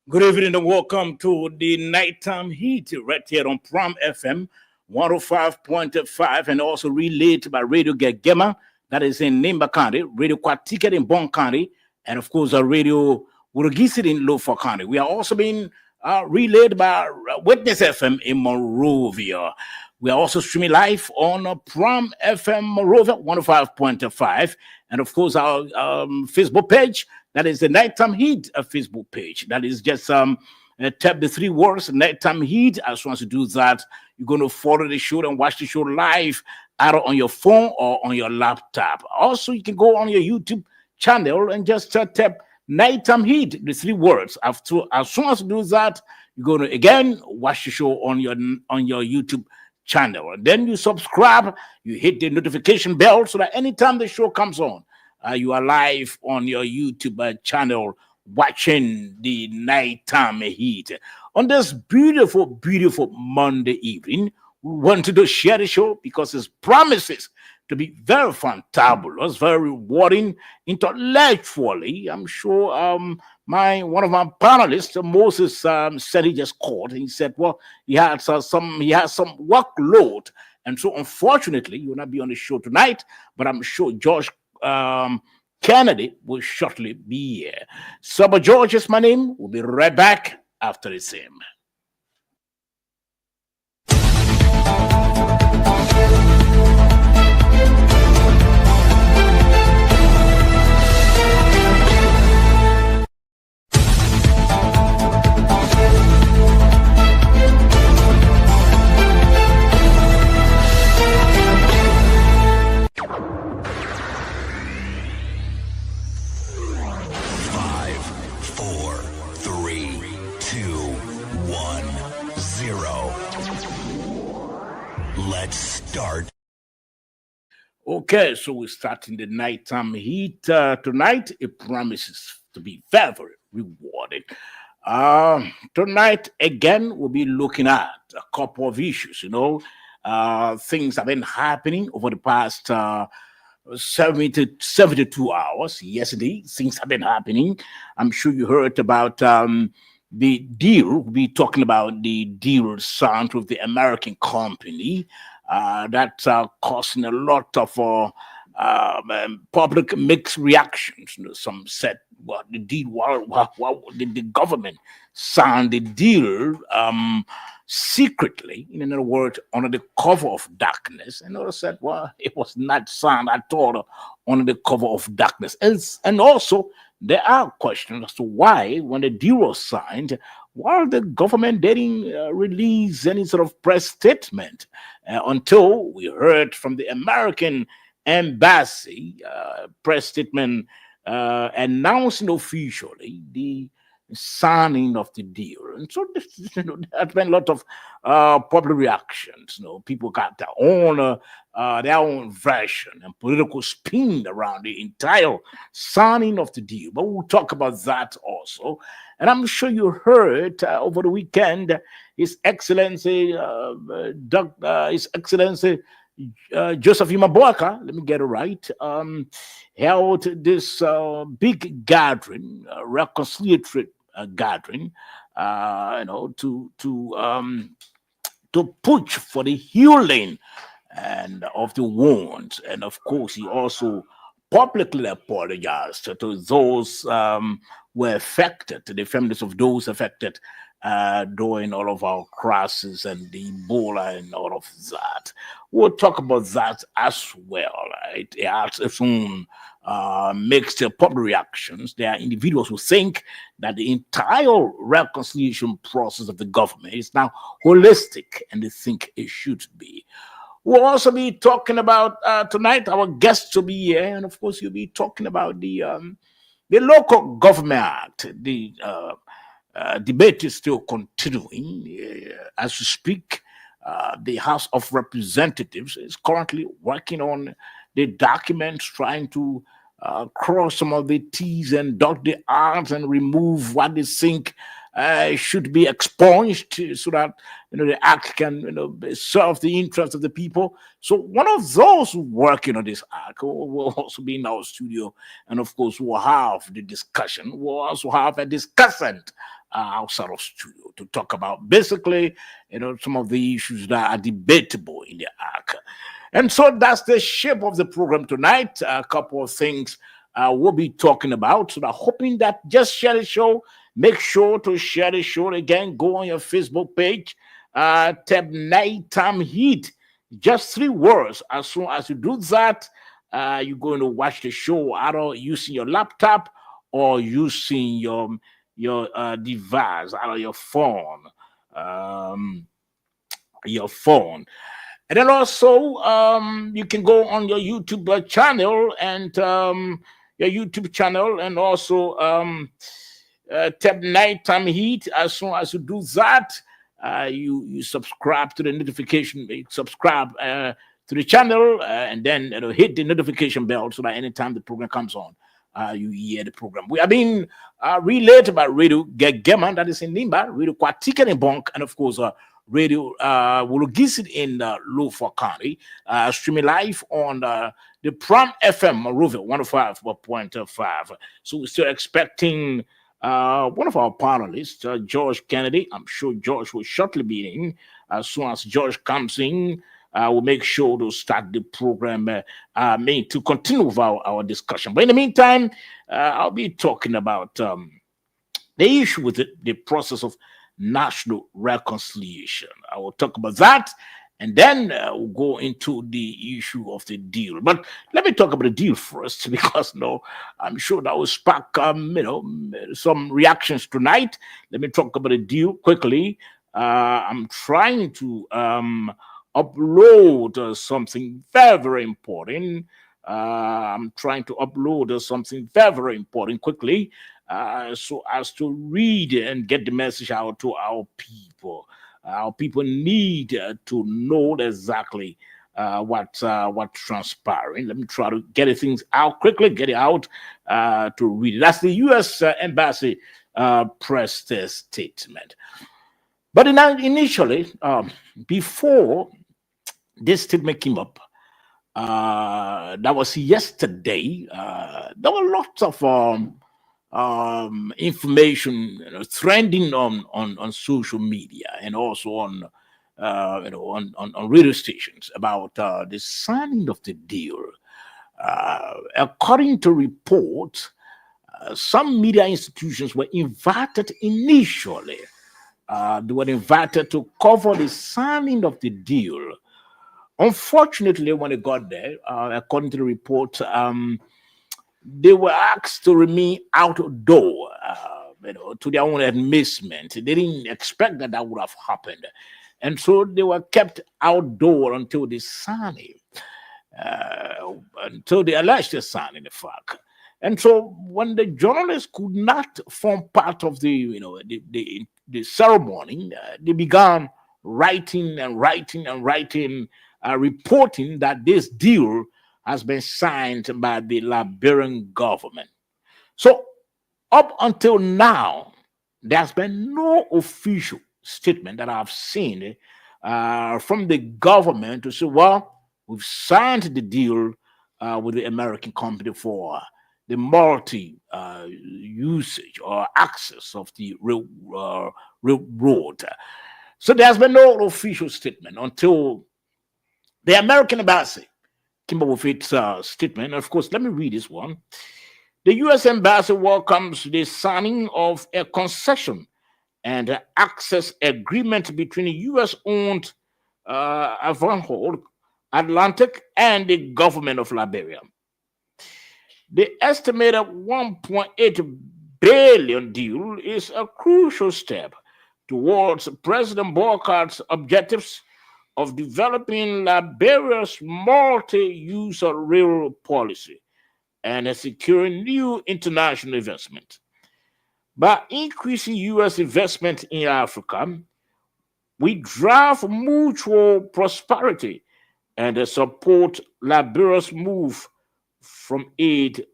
Good evening and welcome to the Nighttime Heat right here on Prom FM 105.5 and also relayed by Radio Gegema, that is in Nimba County, Radio Quatiket in Bon County, and of course, Radio Urugisit in Lofa County. We are also being relayed by Witness FM in Monrovia. We are also streaming live on Prom FM Monrovia 105.5, and of course, our Facebook page. That is the Nighttime Heat Facebook page. That is just tap the three words Nighttime Heat. As soon as you do that, you're going to follow the show and watch the show live either on your phone or on your laptop. Also, you can go on your YouTube channel and just tap Nighttime Heat, the three words. As soon as you do that, you're going to again watch the show on your YouTube channel. And then you subscribe, you hit the notification bell so that anytime the show comes on, you are live on your YouTube channel watching the Nighttime Heat. On this beautiful, beautiful Monday evening, we wanted to share the show because it promises to be very fantabulous, very rewarding intellectually. I'm sure one of my panelists, Moses, said he just called. He said, well, he had some workload. And so unfortunately, he will not be on the show tonight, but I'm sure George Kennedy will shortly be here. Saba George is my name. We'll be right back after the same. Let's start. Okay, so we're starting the Nighttime Heat tonight. It promises to be very, very rewarding. Tonight, again, we'll be looking at a couple of issues. Things have been happening over the past 72 hours. Yes, indeed, things have been happening. I'm sure you heard about the deal. We'll be talking about the deal signed with the American company that's causing a lot of public mixed reactions. Some said, well, the deal, the government signed the deal secretly, in other words, under the cover of darkness. And others said, well, it was not signed at all under the cover of darkness. And also, there are questions as to why, when the deal was signed, while the government didn't release any sort of press statement until we heard from the American embassy press statement announcing officially the signing of the deal. And so there's been a lot of public reactions. People got their own version and political spin around the entire signing of the deal. But we'll talk about that also. And I'm sure you heard over the weekend, His Excellency Joseph Imaboaka, let me get it right, held this big gathering, reconciliatory gathering, to push for the healing and of the wounds. And of course, he also publicly apologized to those who were affected, to the families of those affected during all of our crisis and the Ebola and all of that. We'll talk about that as well. Right? It has its own mixed public reactions. There are individuals who think that the entire reconciliation process of the government is now holistic, and they think it should be. We'll also be talking about tonight, our guests will be here, and of course, you'll be talking about the Local Government Act. The debate is still continuing as we speak. The House of Representatives is currently working on the documents, trying to cross some of the T's and dot the R's and remove what they think should be expunged so that the act can serve the interest of the people. So one of those working on this act will also be in our studio, and of course we'll have the discussion. We'll also have a discussant outside of studio to talk about basically some of the issues that are debatable in the act. And so that's the shape of the program tonight. A couple of things we'll be talking about. So I'm hoping that just share the show. Make sure to share the show again. Go on your Facebook page. Tap Nighttime Heat. Just 3 words. As soon as you do that, you're going to watch the show either using your laptop or using your device, either your phone. Your phone. And then also, you can go on your YouTube channel and also tap Nighttime Heat. As soon as you do that, you subscribe to the notification, subscribe to the channel, and then hit the notification bell so that anytime the program comes on, you hear the program. We are being relayed by Radio Gegema, that is in Nimba, Radio Kwatika in Bonk, and of course, Radio Wulugisit in Lofa County, streaming live on the Pram FM Monrovia 105.5. So we're still expecting one of our panelists, George Kennedy. I'm sure George will shortly be in. As soon as George comes in, we'll make sure to start the program to continue with our discussion. But in the meantime, I'll be talking about the issue with the process of national reconciliation. I will talk about that, and then we'll go into the issue of the deal. But let me talk about the deal first, because I'm sure that will spark some reactions tonight. Let me talk about the deal quickly. I'm trying to upload something very, very important. Quickly, so as to read and get the message out to our people. Our people need to know exactly what's transpiring. Let me try to get things out quickly, get it out to read it. That's the U.S. Embassy press statement. But initially, before this statement came up, that was yesterday. There were lots of information trending on social media and also on radio stations about the signing of the deal. According to reports, some media institutions were invited initially. They were invited to cover the signing of the deal. Unfortunately, when they got there, according to the report, they were asked to remain outdoor, to their own amazement. They didn't expect that would have happened. And so they were kept outdoor until the signing, until the alleged signing, in fact. And so when the journalists could not form part of the ceremony, they began writing, reporting that this deal has been signed by the Liberian government. So up until now, there's been no official statement that I've seen from the government to say, well, we've signed the deal with the American company for the multi-usage or access of the railroad. So there's been no official statement until the American embassy came up with its statement. Of course, let me read this one. The U.S. Embassy welcomes the signing of a concession and access agreement between the U.S.-owned Avonhold Atlantic and the government of Liberia. The estimated $1.8 billion deal is a crucial step towards President Boakar's objectives of developing Liberia's multi-user rail policy and securing new international investment. By increasing U.S. investment in Africa, we drive mutual prosperity and support Liberia's move from aid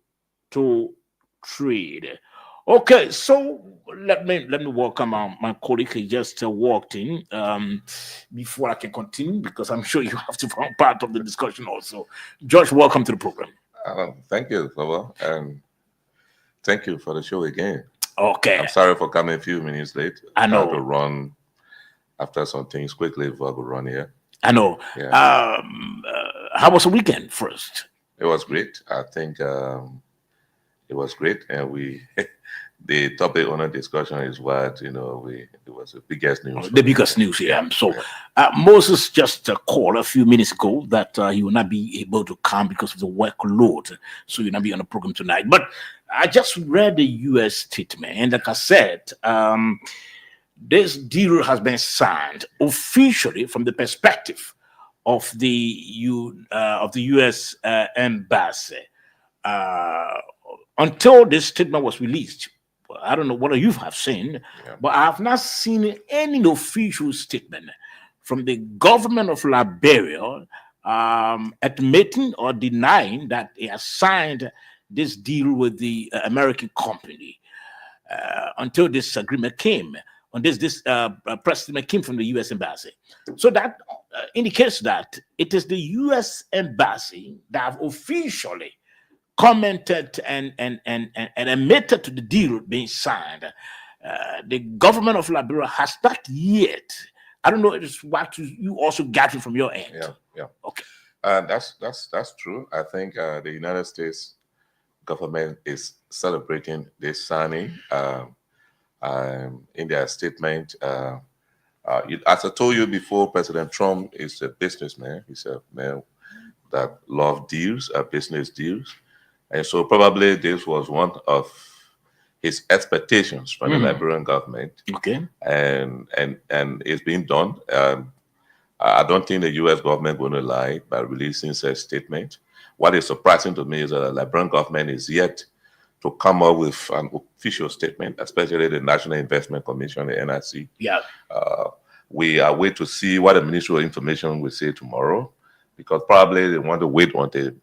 to trade. Okay, so let me welcome my colleague. He just walked in. Before I can continue, because I'm sure you have to form part of the discussion also. Josh, welcome to the program. Thank you, Baba, and thank you for the show again. Okay, I'm sorry for coming a few minutes late. I I had to know, run after some things quickly before I could run here. I know. Yeah, How was the weekend first? it was great. I think it was great, and we the topic on the discussion is what it was the biggest news for The me. biggest news here. Yeah, So, yeah. Moses just called a few minutes ago that he will not be able to come because of the workload. So, you'll not be on the program tonight. But I just read the U.S. statement, and like I said, this deal has been signed officially from the perspective of the U.S. Embassy. Uh, until this statement was released, I don't know what you have seen, Yeah. but I have not seen any official statement from the government of Liberia admitting or denying that they have signed this deal with the American company until this agreement came. On this press statement came from the U.S. Embassy, so that indicates that it is the U.S. Embassy that have officially commented and admitted to the deal being signed. The government of Liberia has not yet. I don't know if it's what you also got it from your end. Yeah, yeah. Okay. That's true. I think the United States government is celebrating this signing in their statement. As I told you before, President Trump is a businessman. He's a man that love deals, business deals, and so probably this was one of his expectations from the Mhm. Liberian government, Okay. and it's been done. I don't think the U.S. government going to lie by releasing such statement. What is surprising to me is that the Liberian government is yet to come up with an official statement, especially the National Investment Commission, the NIC. Yeah. Uh, we are waiting to see what the Ministry of Information will say tomorrow, because probably they want to wait on the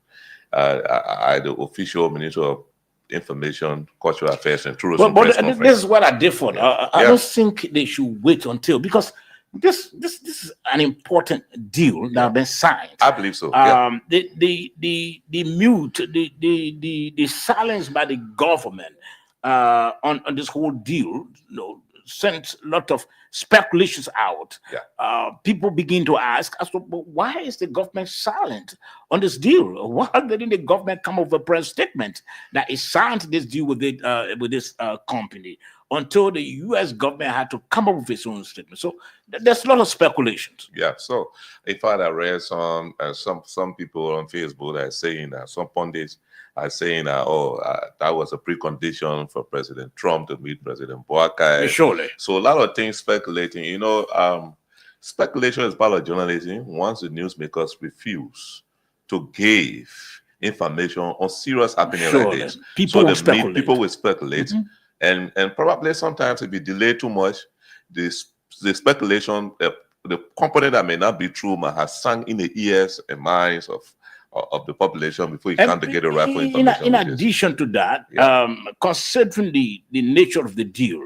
official Ministry of Information, Cultural Affairs, and Tourism But press this conference. is what I differ. Yeah, I yeah, don't think they should wait until, because this is an important deal that yeah. has been signed. I believe so. Yeah, The mute, the silence by the government on this whole deal, sent a lot of speculations out. yeah. People begin to ask, as to, "But why is the government silent on this deal? Why didn't the government come up with a press statement that it signed this deal with this company?" Until the U.S. government had to come up with its own statement. So there's a lot of speculations. Yeah, so in fact, I read some people on Facebook that are saying that some pundits are saying that that was a precondition for President Trump to meet President Boakai. Surely. So a lot of things speculating. Speculation is part of journalism. Once the newsmakers refuse to give information on serious happening like Surely. this, People will speculate. people will speculate, Mhm. and probably sometimes if you delay too much, this the speculation, the component that may not be true might have sunk in the ears and minds of the population before you And come to get the rightful in information. Which is, addition to that, yeah, considering the nature of the deal,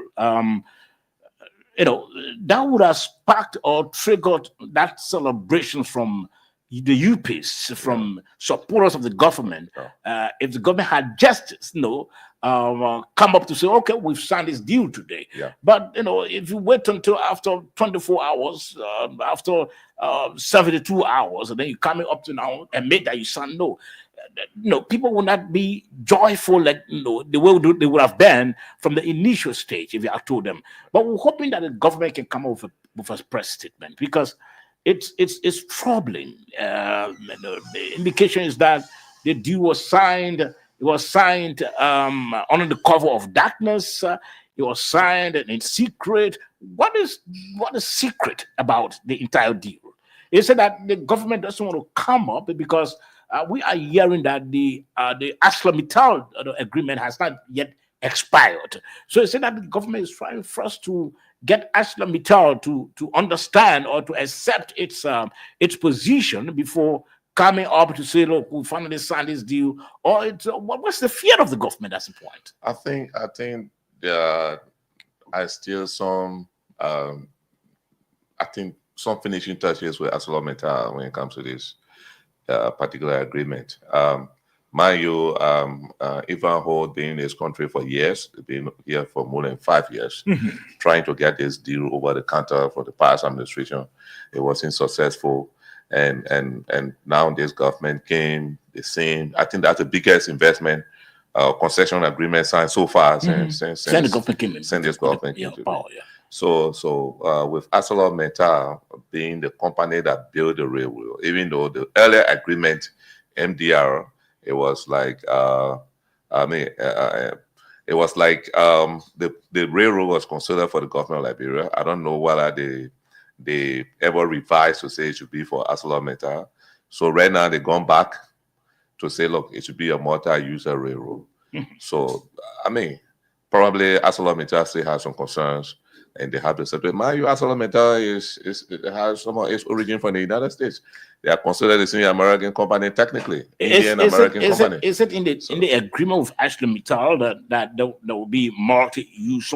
that would have sparked or triggered that celebration from the UPs, from supporters of the government. If the government had just, come up to say, "Okay, we've signed this deal today." yeah, But if you wait until after 24 hours, after 72 hours, and then you coming up to now and make that you signed, people will not be joyful like the way they would have been from the initial stage if you had told them. But we're hoping that the government can come up with a press statement, because it's troubling. The indication is that the deal was signed. It was signed under the cover of darkness. It was signed in secret. What is secret about the entire deal? He said that the government doesn't want to come up because we are hearing that the ArcelorMittal agreement has not yet expired. So he said that the government is trying first to get ArcelorMittal to understand or to accept its position before coming up to say, "Look, we finally signed this deal." Or what's the fear of the government? That's the point. I think there are still some, I think, some finishing touches with ArcelorMittal when it comes to this particular agreement. Mind you, Ivan Ho been in this country for years, been here for more than 5 years, trying to get this deal over the counter for the past administration. It wasn't successful. And now this government came, the same. I think that's the biggest investment concession agreement signed so far since the government came in. Since this government came to power, yeah. So with ArcelorMittal being the company that built the railroad, even though the earlier agreement, MDR, it was like it was like the railroad was considered for the government of Liberia. I don't know whether they ever revised to say it should be for ArcelorMittal. So right now they've gone back to say, look, it should be a multi-user railroad. So I mean, probably ArcelorMittal still has some concerns, and they have to say, mind you, ArcelorMittal it has some of its origin from the United States. They are considered a senior American company technically, Indian-American company. Is it in the agreement with ArcelorMittal that there will be multi-use?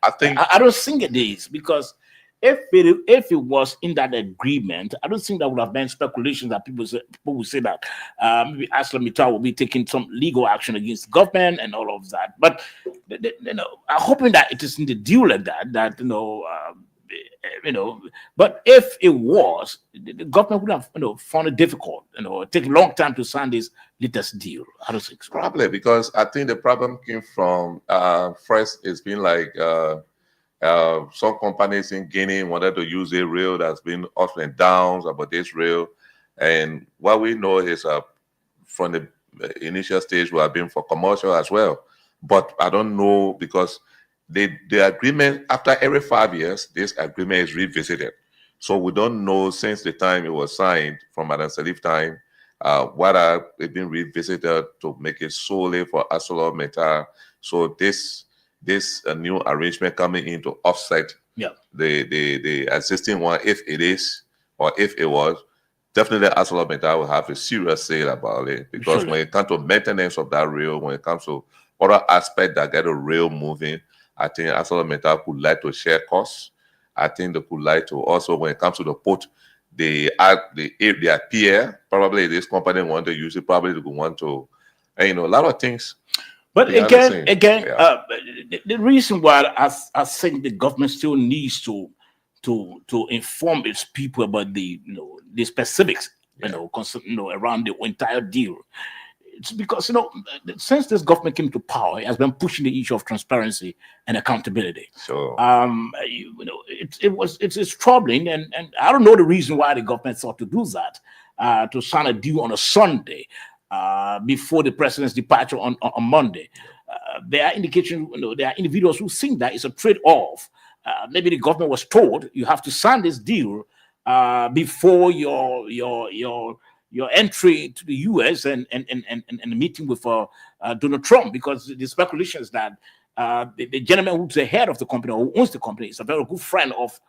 I think I don't think it is, because if it was in that agreement, I don't think that would have been speculation that people would say that maybe ArcelorMittal will be taking some legal action against the government and all of that. But I'm hoping that it is in the deal like that But if it was, the government would have found it difficult, take a long time to sign this latest deal. I don't think so. Probably because I think the problem came from first. It's been like. Some companies in Guinea wanted to use a rail that's been ups and downs about this rail. And what we know is from the initial stage, we have been for commercial as well. But I don't know, because the agreement, after every 5 years, this agreement is revisited. So we don't know since the time it was signed from Adam Salif time, whether it's been revisited to make it solely for ArcelorMittal. So this new arrangement coming in to offset the existing one, if it is or if it was, definitely ArcelorMittal will have a serious say about it, because when it comes to maintenance of that rail, when it comes to other aspects that get a rail moving, I think ArcelorMittal could like to share costs. I think they could like to also, when it comes to the port, they appear, probably this company want to use it, probably they want to, a lot of things. But again, the reason why I think the government still needs to inform its people about the specifics, around the entire deal. It's because since this government came to power, it has been pushing the issue of transparency and accountability. So it's troubling, and I don't know the reason why the government thought to do that, to sign a deal on a Sunday. Before the president's departure on Monday. There are indications, there are individuals who think that it's a trade-off. Maybe the government was told you have to sign this deal before your entry to the US and the meeting with Donald Trump, because the speculation is that the gentleman who's the head of the company, or who owns the company, is a very good friend of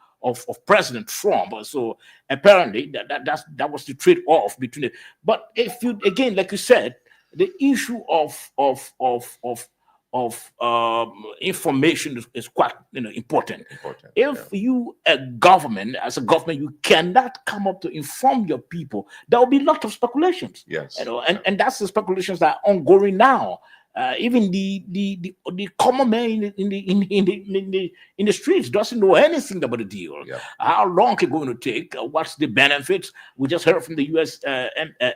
President Trump. So apparently that was the trade-off between it. But if you, again, like you said, the issue of information is quite important. If you, as a government, you cannot come up to inform your people, there will be lots of speculations. Yes. And that's the speculations that are ongoing now. Even the common man in the streets doesn't know anything about the deal. Yeah. How long it's going to take? What's the benefits? We just heard from the U.S.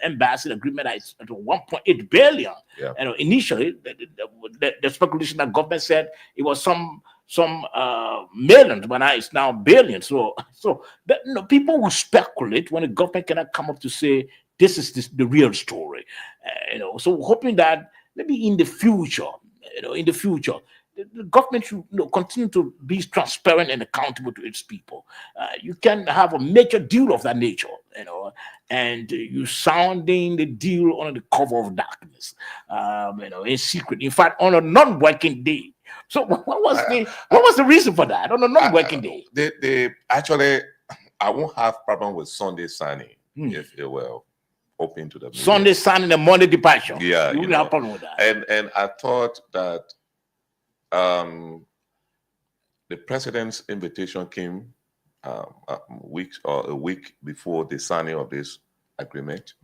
Embassy agreement that it's 1.8 billion. Yeah. Initially, the speculation that government said it was some millions, but now it's now billions. So people will speculate when the government cannot come up to say this is the real story. So hoping that maybe in the future, the government should continue to be transparent and accountable to its people. You can have a major deal of that nature, and you sounding the deal under the cover of darkness, in secret. In fact, on a non-working day. So what was the reason for that on a non-working day? They actually, I won't have problem with Sunday signing if they were open to the media. Sunday signing and Monday departure. Yeah, you wouldn't have problem with that. And I thought that the president's invitation came a week before the signing of this agreement.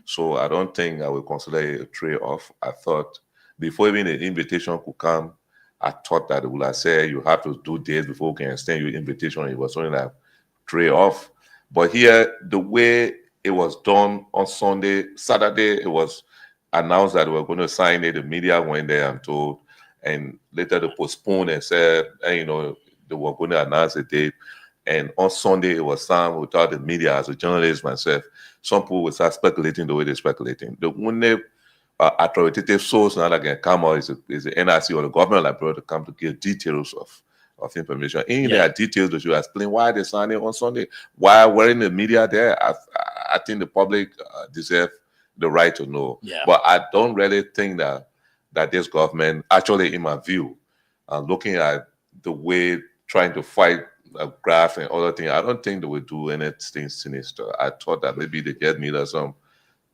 So I don't think I will consider it a trade-off. I thought before even the invitation could come, I thought that it would have said you have to do this before we can extend your invitation. It was something like trade-off. But here, the way it was done on Saturday, it was announced that we were going to sign it. The media went there, I'm told, and later they postponed and said, they were going to announce the date. And on Sunday, it was signed without the media. As a journalist myself, some people would start speculating the way they're speculating. The only authoritative source now that can come out is the NRC or the government library to come to give details of information. In there are details that you explain why they signed it on Sunday, why weren't the media there. I think the public deserve the right to know. But I don't really think that this government, actually, in my view, looking at the way trying to fight graft and other things, I don't think they will do anything sinister. I thought that maybe they get me some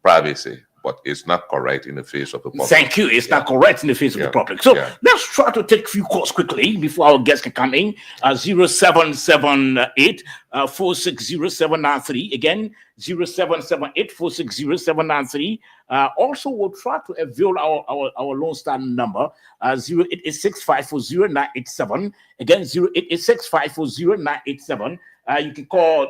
privacy, but it's not correct in the face of the public. Thank you. It's not correct in the face of the public. So let's try to take a few calls quickly before our guests can come in. 0778 460-793. Again, 0778 460-793. Also, we'll try to avail our Lone Star number, 0886-540-987. Again, 0886-540-987. You can call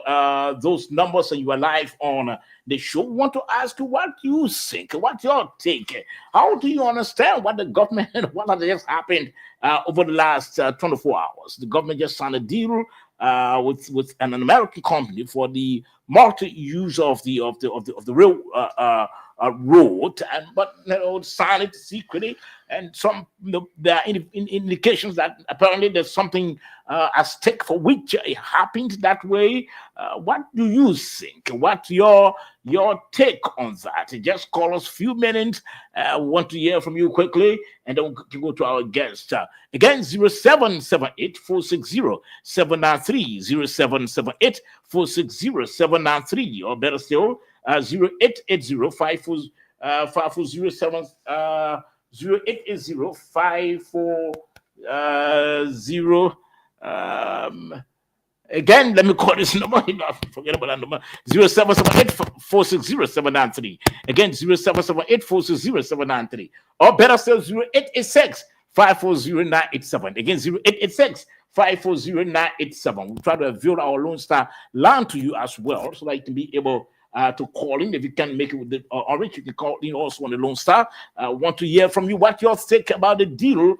those numbers and you are live on the show. We want to ask you what you think, what your take. How do you understand what the government, what has just happened over the last 24 hours? The government just signed a deal with an American company for the multi-use of the rail road, but signed it secretly. And there are indications that apparently there's something at stake for which it happened that way. What do you think? What's your take on that? Just call us a few minutes. We want to hear from you quickly, and then we can go to our guest. Again, 0778-460-793, 0778-460-793, or better still, 0880-540-7 0880-540. Again, let me call this number. Forget about that number. 0778-460-793. Again, 0778-460-793. Or better still, 0886-540-987. Again, 0886-540-987. We'll try to avail our Lone Star line to you as well, so that you can be able to call in. If you can make it with the Orange, you can call in also on the Lone Star. Want to hear from you what you think about the deal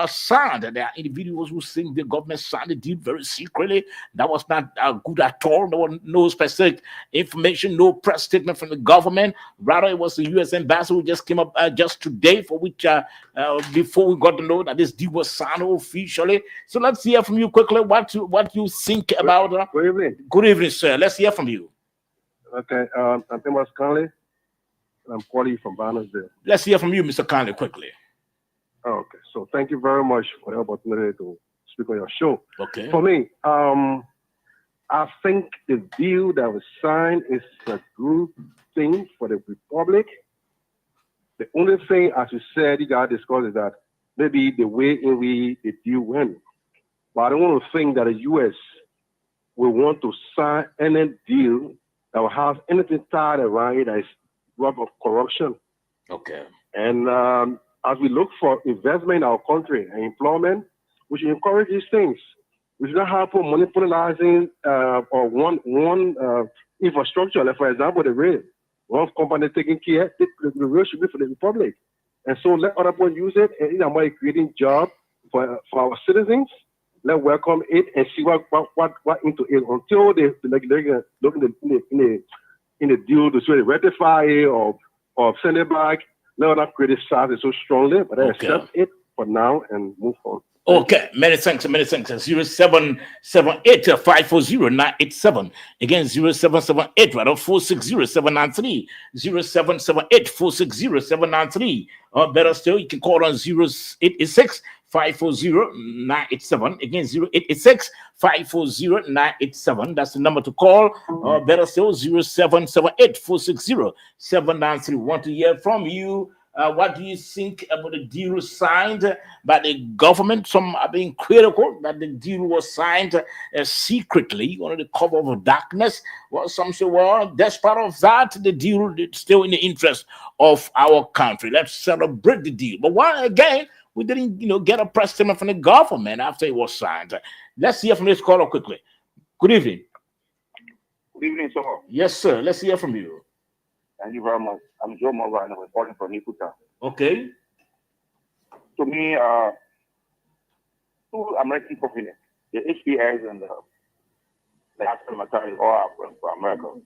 signed. There are individuals who think the government signed the deal very secretly. That was not good at all. There was no specific information, no press statement from the government. Rather, it was the U.S. ambassador who just came up just today, for which before we got to know that this deal was signed officially. So let's hear from you quickly what you think about. Good evening. Good evening, sir. Let's hear from you. Okay, I'm Thomas Conley, and I'm calling from Barnesville. Let's hear from you, Mr. Conley, quickly. Okay, so thank you very much for the opportunity to speak on your show. Okay. For me, I think the deal that was signed is a good thing for the Republic. The only thing, as you said, you got to discuss is that maybe the way in which the deal went. But I don't want to think that the U.S. will want to sign any deal that will have anything tied around it that is rob of corruption. Okay. And as we look for investment in our country and employment, we should encourage these things. We should not have for monopolizing or one infrastructure. Like, for example, the rail. One company taking care, the rail should be for the Republic. And so let other people use it, and either by creating jobs for our citizens. Let's welcome it and see what into it until they look in the deal to sort of ratify it or send it back. Let us create it so strongly, but I accept it for now and move on. Okay, many thanks. 0778-540-987. Again, 0778-460-793. 0778-460-793. Or better still, you can call on 0886-540-987. Again, 0886-540-987. That's the number to call. Or better still, 0778-460-793. Want to hear from you. What do you think about the deal signed by the government? Some are being critical that the deal was signed secretly under the cover of darkness. Well, some say, well, despite of that, the deal is still in the interest of our country. Let's celebrate the deal. But why again? We didn't, get a press statement from the government after it was signed. Let's hear from this caller quickly. Good evening. Good evening, sir. Yes, sir. Let's hear from you. Thank you very much. I'm Joe Morgan. I'm reporting from Ikuta. Okay. To me, two American companies, the HPS and the Aston Martin, all are from America.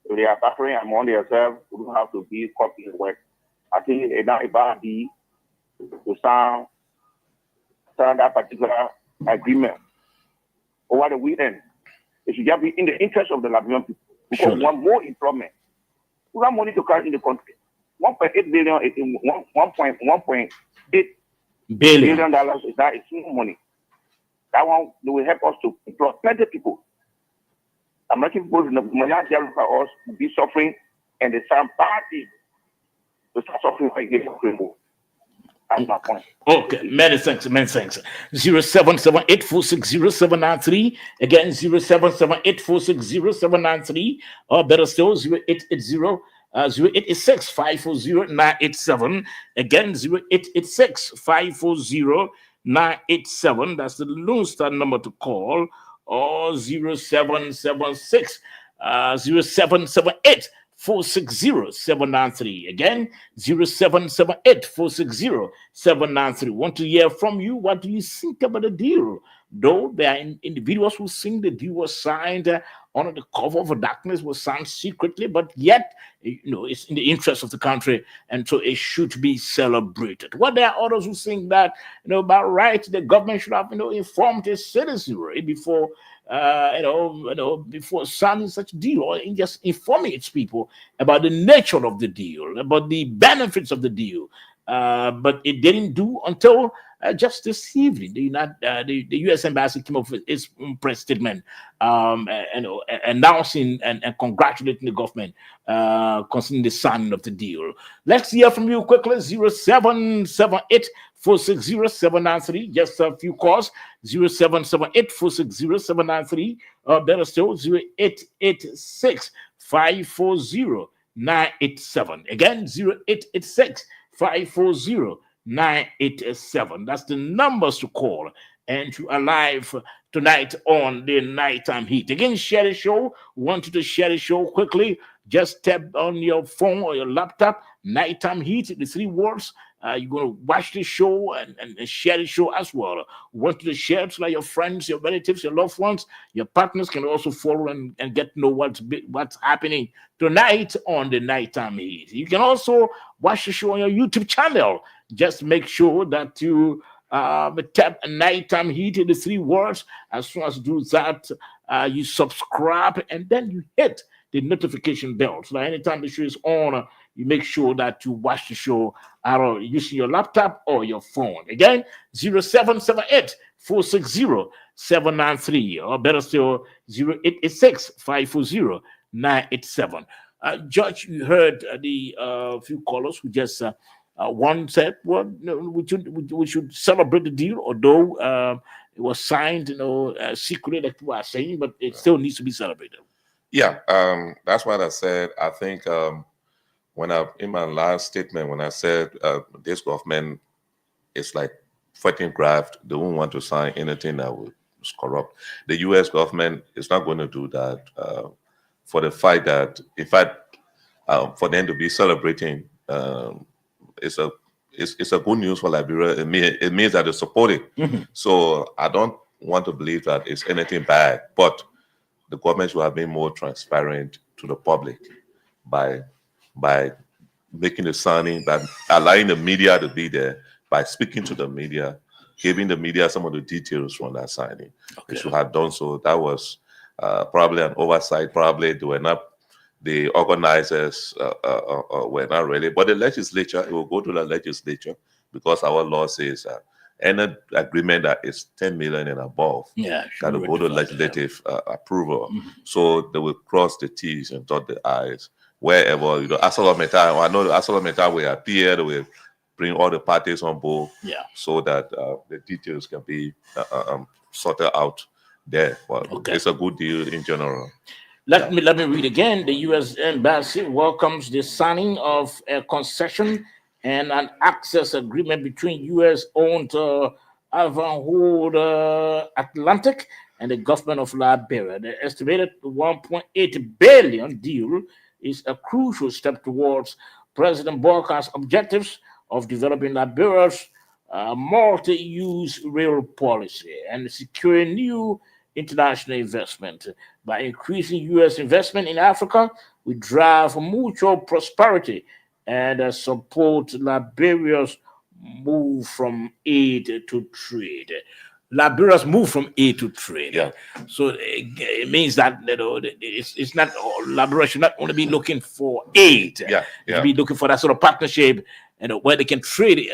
So they are suffering among themselves. We don't have to be copying work. I think it's not about to sign that particular agreement over the weekend. It should just be in the interest of the Liberian people. Because we want more employment. We want money to carry in the country. 1.8 billion, 1.8 billion dollars is not small money. That one will help us to employ plenty of people. American people in the majority of us will be suffering, and the same party to start suffering against the That's my point. Okay, many thanks. 0778460793. Again, 0778460793. Or better still, 0880 0886 540 987. Again, 0886 540 987. That's the Lone Star number to call. Or 0776 0778 460-793. Again, 0778-460-793. Want to hear from you. What do you think about the deal? Though there are individuals who think the deal was signed under the cover of darkness, was signed secretly, but yet, it's in the interest of the country, and so it should be celebrated. Well, there are others who think that, by right, the government should have, informed its citizenry before before signing such a deal, or just informing its people about the nature of the deal, about the benefits of the deal. But it didn't do until just this evening. The U.S. Embassy came up with its press statement, announcing and congratulating the government concerning the signing of the deal. Let's hear from you quickly. 0778-460-793. Just a few calls. 0778-460-793. Better still, 0886-540-987. Again, 0886-540-987. That's the numbers to call and you are live tonight on the Nighttime Heat. Again, share the show. Want you to share the show quickly. Just tap on your phone or your laptop, Nighttime Heat, the 3 words. You're going to watch the show and share the show as well. Want you to share it so that your friends, your relatives, your loved ones, your partners can also follow and get to know what's happening tonight on the Nighttime Heat. You can also watch the show on your YouTube channel. Just make sure that you tap Nighttime Heat in the 3 words. As soon as you do that, you subscribe and then you hit the notification bell so that anytime the show is on, you make sure that you watch the show either using your laptop or your phone. Again, 0778-460-793, or better still, 0886-540-987. Judge, you heard the few callers who just one said, well, we should celebrate the deal, although it was signed, secretly, like people are saying, but it still needs to be celebrated. Yeah, that's what I said. I think in my last statement, when I said this government is like fighting graft, they won't want to sign anything that was corrupt. The U.S. government is not going to do that for the fact that, in fact, for them to be celebrating, it's a good news for Liberia. It means that they support it. Mm-hmm. So I don't want to believe that it's anything bad, but the government should have been more transparent to the public by making the signing, by allowing the media to be there, by speaking to the media, giving the media some of the details from that signing. Okay. They should have done so. That was probably an oversight. Probably the organizers were not ready. But the legislature, it will go to the legislature because our law says any agreement that is 10 million and above, that will go to legislative approval. Mm-hmm. So they will cross the T's and dot the I's wherever, ArcelorMittal, I know ArcelorMittal will appear, they will bring all the parties on board, so that the details can be sorted out there. Well, it's a good deal in general. Let me read again. The U.S. Embassy welcomes the signing of a concession and an access agreement between U.S.-owned Ivanhoe Atlantic and the government of Liberia. The estimated $1.8 billion deal is a crucial step towards President Boakar's objectives of developing Liberia's multi-use rail policy and securing new international investment. By increasing U.S. investment in Africa, we drive mutual prosperity and support Liberia's move from aid to trade. Liberia's move from aid to trade. Yeah. So it means that it's not, Liberia should not only be looking for aid. Yeah. It should be looking for that sort of partnership, where they can trade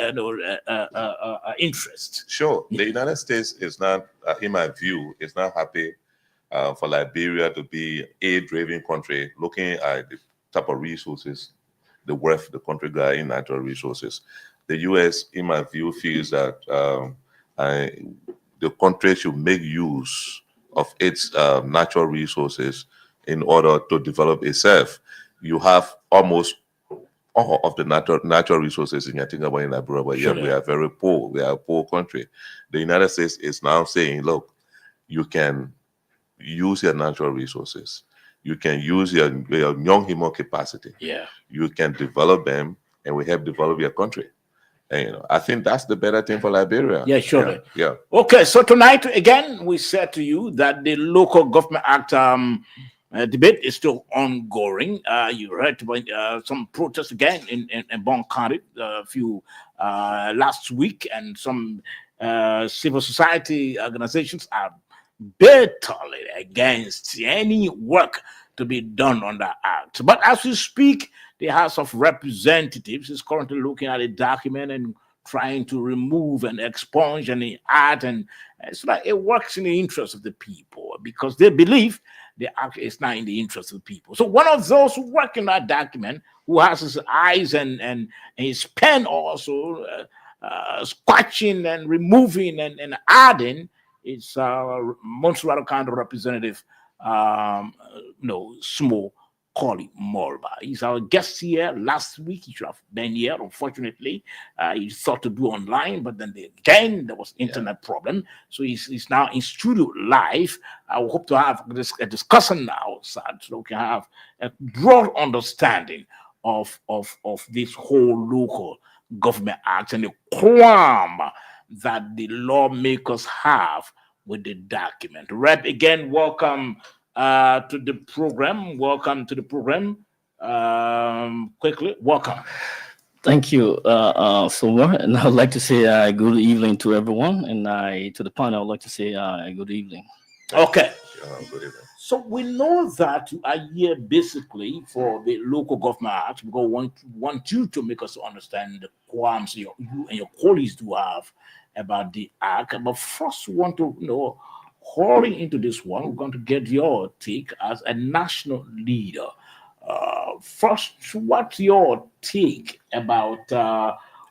interest. Sure. The United States is not, in my view, is not happy for Liberia to be a driven country, looking at the type of resources, the worth the country got in natural resources. The U.S., in my view, feels that the country should make use of its natural resources in order to develop itself. You have almost all of the natural resources in Yatinga in Liberia, but yet we are very poor. We are a poor country. The United States is now saying, look, you can use your natural resources. You can use your young human capacity. Yeah. You can develop them, and we help develop your country. And, I think that's the better thing for Liberia. Yeah, surely. Yeah. Okay, so tonight, again, we said to you that the Local Government Act debate is still ongoing. You heard about some protests again in Bon County a few last week, and some civil society organizations are bitterly against any work to be done on that act. But as we speak, the House of Representatives is currently looking at a document and trying to remove and expunge and add, and it's like it works in the interest of the people, because they believe the act is not in the interest of the people. So one of those who work in that document, who has his eyes and his pen also scratching and removing and adding, it's Montserrat County Representative Small Colley Morba. He's our guest here last week. He should have been here. Unfortunately, he thought to do online, but then again there was internet problem. So he's now in studio live. I hope to have a discussion now, so we can have a broad understanding of this whole Local Government Act and the qualm that the lawmakers have with the document. Rep, again, welcome to the program. Welcome to the program. Quickly, welcome. Thank you, Silver. And I would like to say good evening to everyone, and to the panel, I would like to say good evening. Okay. Good evening. So we know that you are here basically for the Local Government Act, because we want you to make us understand the qualms you and your colleagues do have about the act. But first, we want to hurry into this one. We're going to get your take as a national leader. First, what's your take about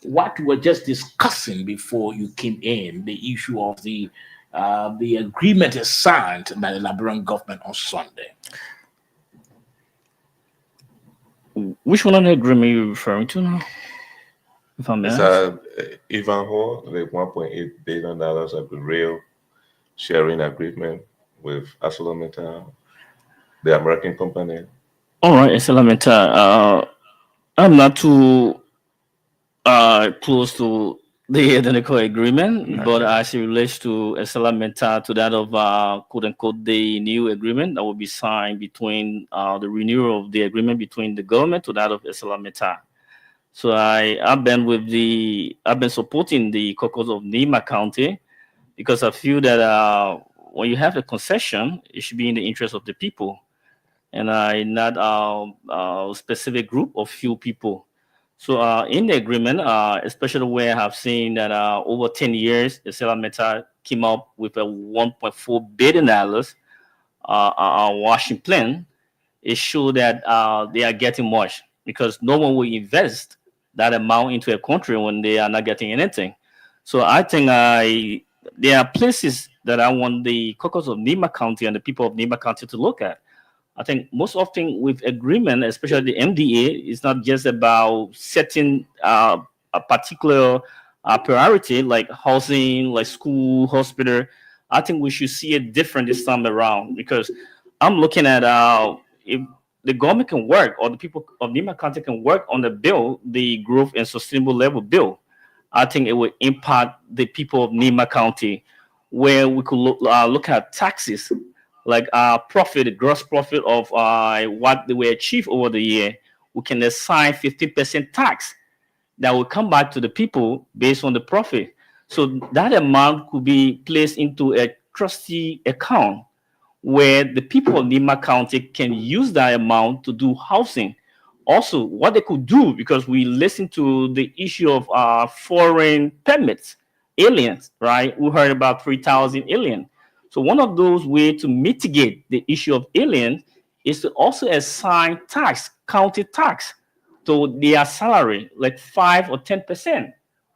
what we were just discussing before you came in, the issue of the agreement is signed by the Liberian government on Sunday? Which one of the agreement are you referring to now? If I'm It's Ivanhoe, the $1.8 billion of the rail sharing agreement with ArcelorMittal, the American company. All right, ArcelorMittal. I'm not too close to the identical agreement, but as it relates to ArcelorMittal, to that of quote unquote the new agreement that will be signed between the renewal of the agreement between the government to that of ArcelorMittal. So I've been supporting the caucus of Nima County, because I feel that when you have a concession, it should be in the interest of the people, and not a specific group of few people. So in the agreement, especially where I have seen that over 10 years, ArcelorMittal came up with a $1.4 billion washing plan it shows that they are getting much, because no one will invest that amount into a country when they are not getting anything. So I think there are places that I want the caucus of Nima County and the people of Nima County to look at. I think most often with agreement, especially the MDA, it's not just about setting a particular priority like housing, like school, hospital. I think we should see it different this time around, because I'm looking at if the government can work, or the people of Nima County can work on the bill, the growth and sustainable level bill, I think it will impact the people of Nima County, where we could look at taxes, like profit, gross profit of what they will achieve over the year. We can assign 15% tax that will come back to the people based on the profit. So that amount could be placed into a trustee account where the people of Nima County can use that amount to do housing. Also, what they could do, because we listen to the issue of foreign permits, aliens, right? We heard about 3,000 aliens. So one of those ways to mitigate the issue of aliens is to also assign tax, county tax, to their salary, like 5 or 10%,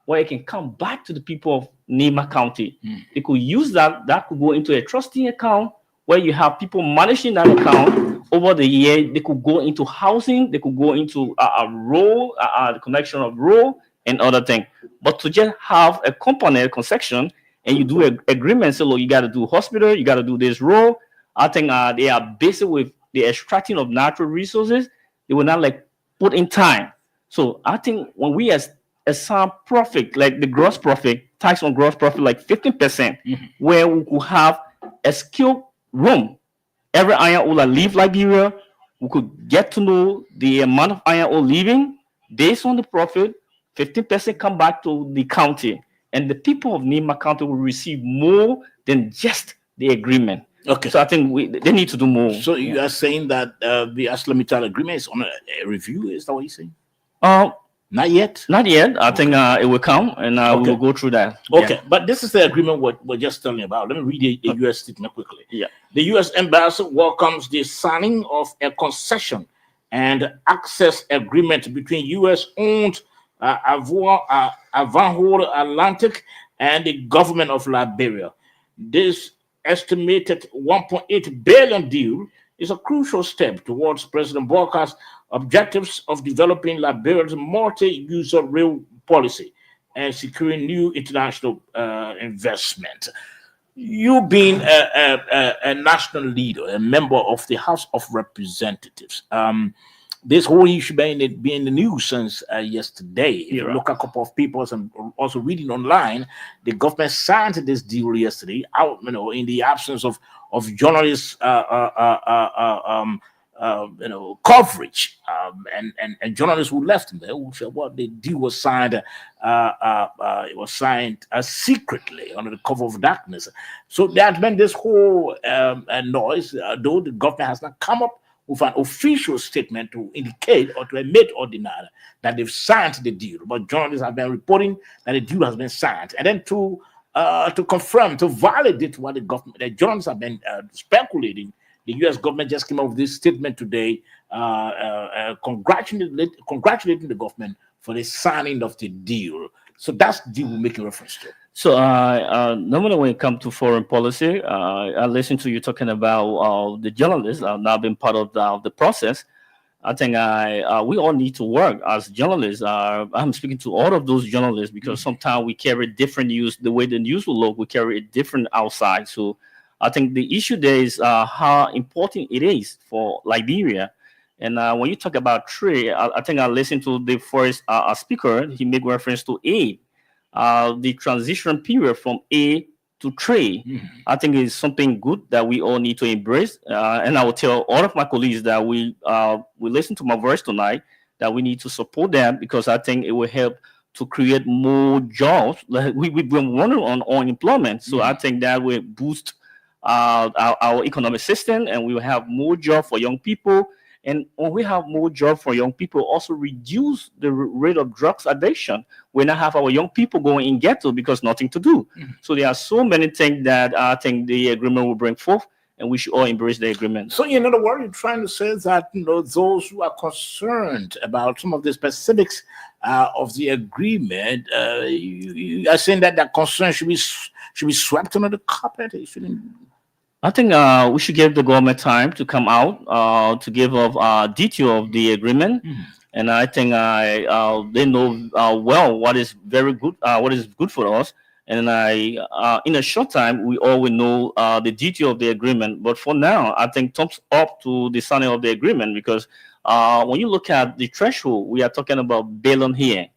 where it can come back to the people of Nima County. They could use that. That could go into a trustee account where you have people managing that account over the year. They could go into housing. They could go into a road, the connection of road and other things. But to just have a component concession, and you do an agreement, so look, you got to do hospital, you got to do this road. I think they are busy with the extracting of natural resources. They will not like put in time. So I think when we assign profit, like the gross profit, tax on gross profit, like 15%, where we could have a skilled room. Every iron ore that leave Liberia, we could get to know the amount of iron ore leaving based on the profit. 15% come back to the county, and the people of Nima County will receive more than just the agreement. Okay. So I think they need to do more. So you are saying that the ArcelorMittal agreement is on a review? Is that what you're saying? Not yet. Not yet. I think it will come, and we will go through that. Okay, but this is the agreement we're just telling you about. Let me read the U.S. statement quickly. Yeah. The U.S. embassy welcomes the signing of a concession and access agreement between U.S.-owned Avanhole Atlantic and the government of Liberia. This estimated $1.8 billion deal is a crucial step towards President Walker's objectives of developing Liberia's multi-user rail policy and securing new international investment. You being a national leader, a member of the House of Representatives, this whole issue being in the news since yesterday. If you look at a couple of people and also reading online, the government signed this deal yesterday out, in the absence of journalists, coverage, and journalists who left them there who said, well, the deal was signed. It was signed secretly under the cover of darkness. So there has been this whole noise, though the government has not come up with an official statement to indicate or to admit or deny that they've signed the deal. But journalists have been reporting that the deal has been signed. And then to confirm, to validate what the journalists have been speculating, the U.S. government just came up with this statement today, congratulating the government for the signing of the deal. So that's the deal we're making reference to. So normally when it comes to foreign policy, I listen to you talking about the journalists now being part of the process. I think we all need to work as journalists. I'm speaking to all of those journalists because sometimes we carry different news. The way the news will look, we carry it different outside. So I think the issue there is how important it is for Liberia. And when you talk about trade, I think I listened to the first speaker. He made reference to aid. The transition period from aid to trade, I think is something good that we all need to embrace. And I will tell all of my colleagues that we listen to my voice tonight, that we need to support them because I think it will help to create more jobs. Like we've been wondering on unemployment. So I think that will boost our economic system and we will have more jobs for young people. And when we have more jobs for young people, also reduce the rate of drugs addiction. We not have our young people going in ghetto because nothing to do. So there are so many things that I think the agreement will bring forth. and we should all embrace the agreement. So, in other words, you're trying to say that those who are concerned about some of the specifics of the agreement, you are saying that concern should be swept under the carpet. It shouldn't. I think we should give the government time to come out to give of detail of the agreement, and I think they know well what is very good, what is good for us. And in a short time, we all will know the detail of the agreement. But for now, I think thumbs up to the signing of the agreement, because when you look at the threshold, we are talking about $1 billion here.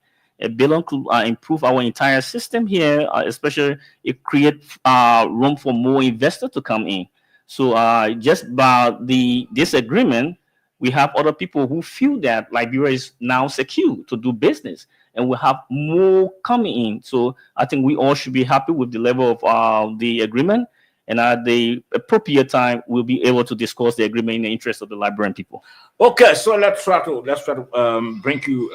$1 billion could improve our entire system here, especially it creates room for more investors to come in. So just by this agreement, we have other people who feel that Liberia is now secure to do business, and we have more coming in. So I think we all should be happy with the level of the agreement, and at the appropriate time, we'll be able to discuss the agreement in the interest of the Liberian people. Okay, so let's try to bring you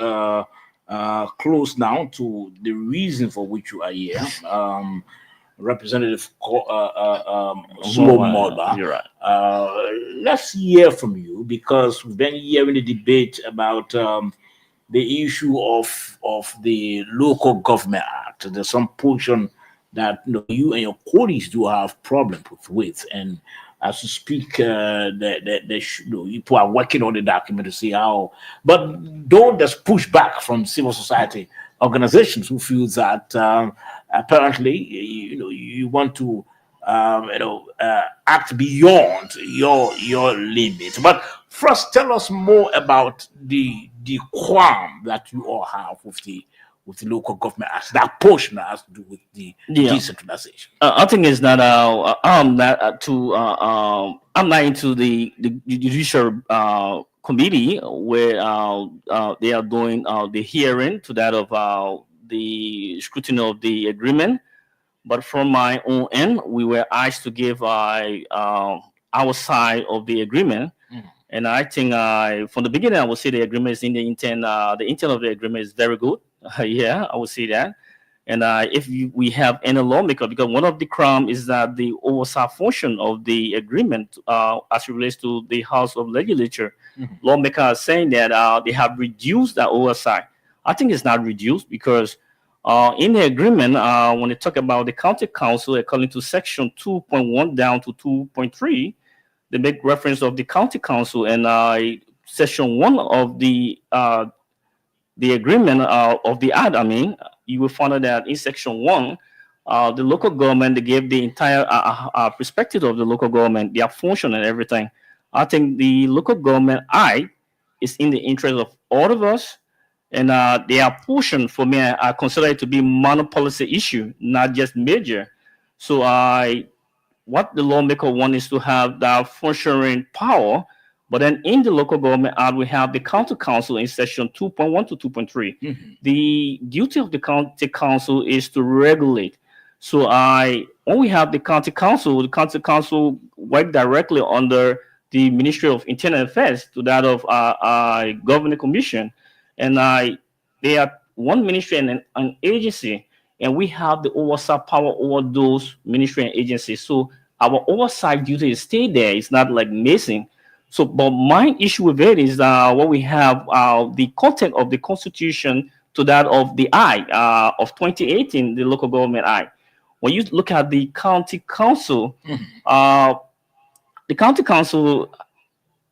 close now to the reason for which you are here. Representative Slow Mulber. You're right. Let's hear from you, because we've been hearing the debate about the issue of the Local Government Act. There's some portion that you and your colleagues do have problems with, and as you speak, people are working on the document to see how. But though there's pushback from civil society organizations who feel that apparently you want to act beyond your limits. But first, tell us more about the qualm that you all have with the Local Government Act. That portion that has to do with the decentralization. I think it's not. I'm not into the judicial committee where they are doing the hearing to that of the scrutiny of the agreement. But from my own end, we were asked to give our side of the agreement. And I think from the beginning, I would say the agreement is in the intent. The intent of the agreement is very good. Yeah, I would say that. And if we have any lawmaker, because one of the crime is that the oversight function of the agreement as it relates to the House of Legislature, lawmakers are saying that they have reduced that oversight. I think it's not reduced, because in the agreement, when they talk about the county council, according to section 2.1 down to 2.3, they make reference of the county council, and section 1 of the agreement of the act, you will find out that in section 1, the local government, they gave the entire perspective of the local government, their function and everything. I think the Local Government Act is in the interest of all of us, and their portion, for me, I consider it to be minor policy issue, not just major. So what the lawmaker want is to have that functioning power. But then in the Local Government Act, we have the county council in section 2.1 to 2.3. The duty of the county council is to regulate. So when we have the county council work directly under the Ministry of Internal Affairs to that of Governing Commission. And they are one ministry and an agency, and we have the oversight power over those ministry and agencies. So our oversight duty is stay there. It's not like missing. So, but my issue with it is what we have the content of the Constitution to that of the Act of 2018, the Local Government Act. When you look at the county council, the county council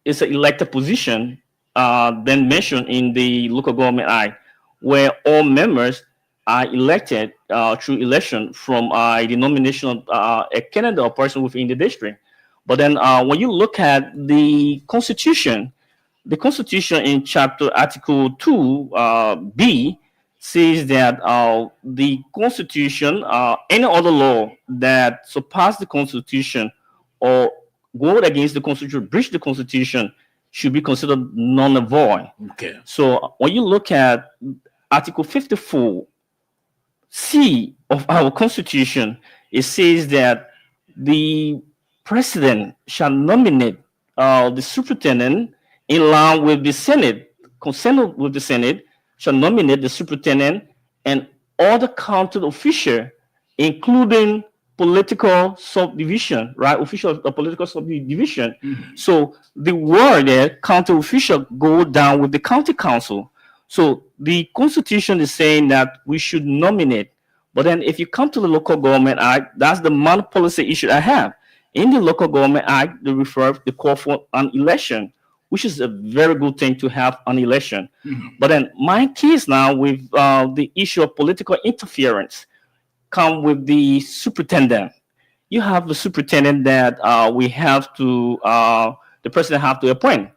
is an elected position, then mentioned in the Local Government Act, where all members are elected through election from the nomination of a candidate or person within the district. But then when you look at the Constitution in Article 2 B says that the Constitution, any other law that surpass the Constitution or go against the Constitution, breach the Constitution, should be considered null and void. Okay. So when you look at Article 54 C of our Constitution, it says that the President shall nominate the superintendent in line with the Senate, consent with the Senate, shall nominate the superintendent and other county officials, including political subdivision, right? Official political subdivision. So the word there, county official, go down with the county council. So the constitution is saying that we should nominate. But then if you come to the local government act, that's the main policy issue I have. In the local government act, they call for an election, which is a very good thing to have an election. But then my case now with the issue of political interference come with the superintendent. You have the superintendent that the president have to appoint.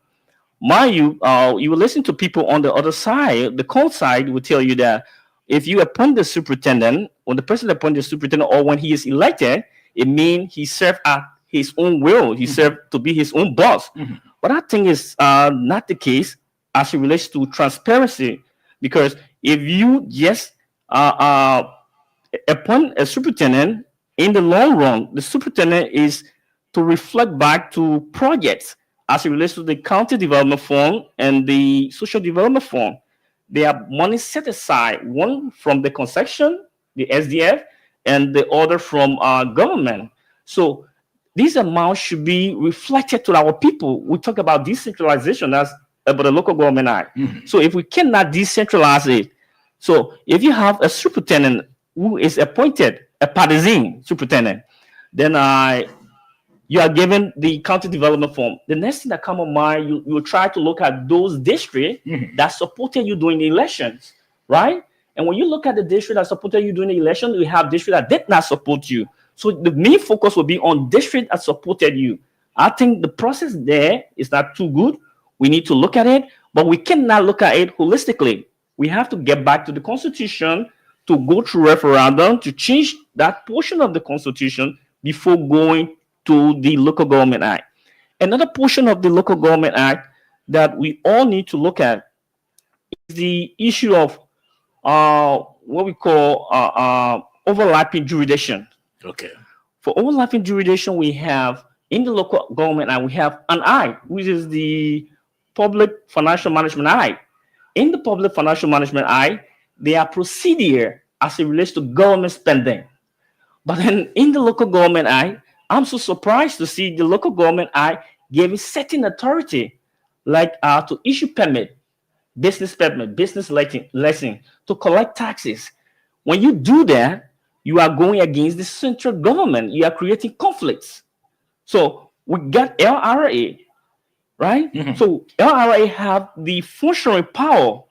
You will listen to people on the other side, the cold side will tell you that if you appoint the superintendent, when the president appoints the superintendent or when he is elected, it means he served at his own will. He served to be his own boss. But I think it's not the case as it relates to transparency, because if you just appoint a superintendent, in the long run, the superintendent is to reflect back to projects as it relates to the county development fund and the social development fund. They have money set aside, one from the concession, the SDF, and the other from government. So these amounts should be reflected to our people. We talk about decentralization, that's about the local government act. So if we cannot decentralize it, so if you have a superintendent who is appointed, a partisan superintendent, then you are given the county development fund. The next thing that come on mind, you will try to look at those districts that supported you during the elections, right? And when you look at the district that supported you during the election, we have districts that did not support you. So the main focus will be on district that supported you. I think the process there is not too good. We need to look at it, but we cannot look at it holistically. We have to get back to the constitution, to go through referendum, to change that portion of the constitution before going to the local government act. Another portion of the local government act that we all need to look at is the issue of what we call overlapping jurisdiction. Okay. For overlapping jurisdiction, we have in the local government act, we have an act, which is the Public Financial Management Act. In the Public Financial Management Act, there are procedures as it relates to government spending. But then in the local government act, I'm so surprised to see the local government act giving certain authority, like to issue permit, business license, to collect taxes. When you do that, you are going against the central government. You are creating conflicts. So we got LRA, right? So LRA have the functional power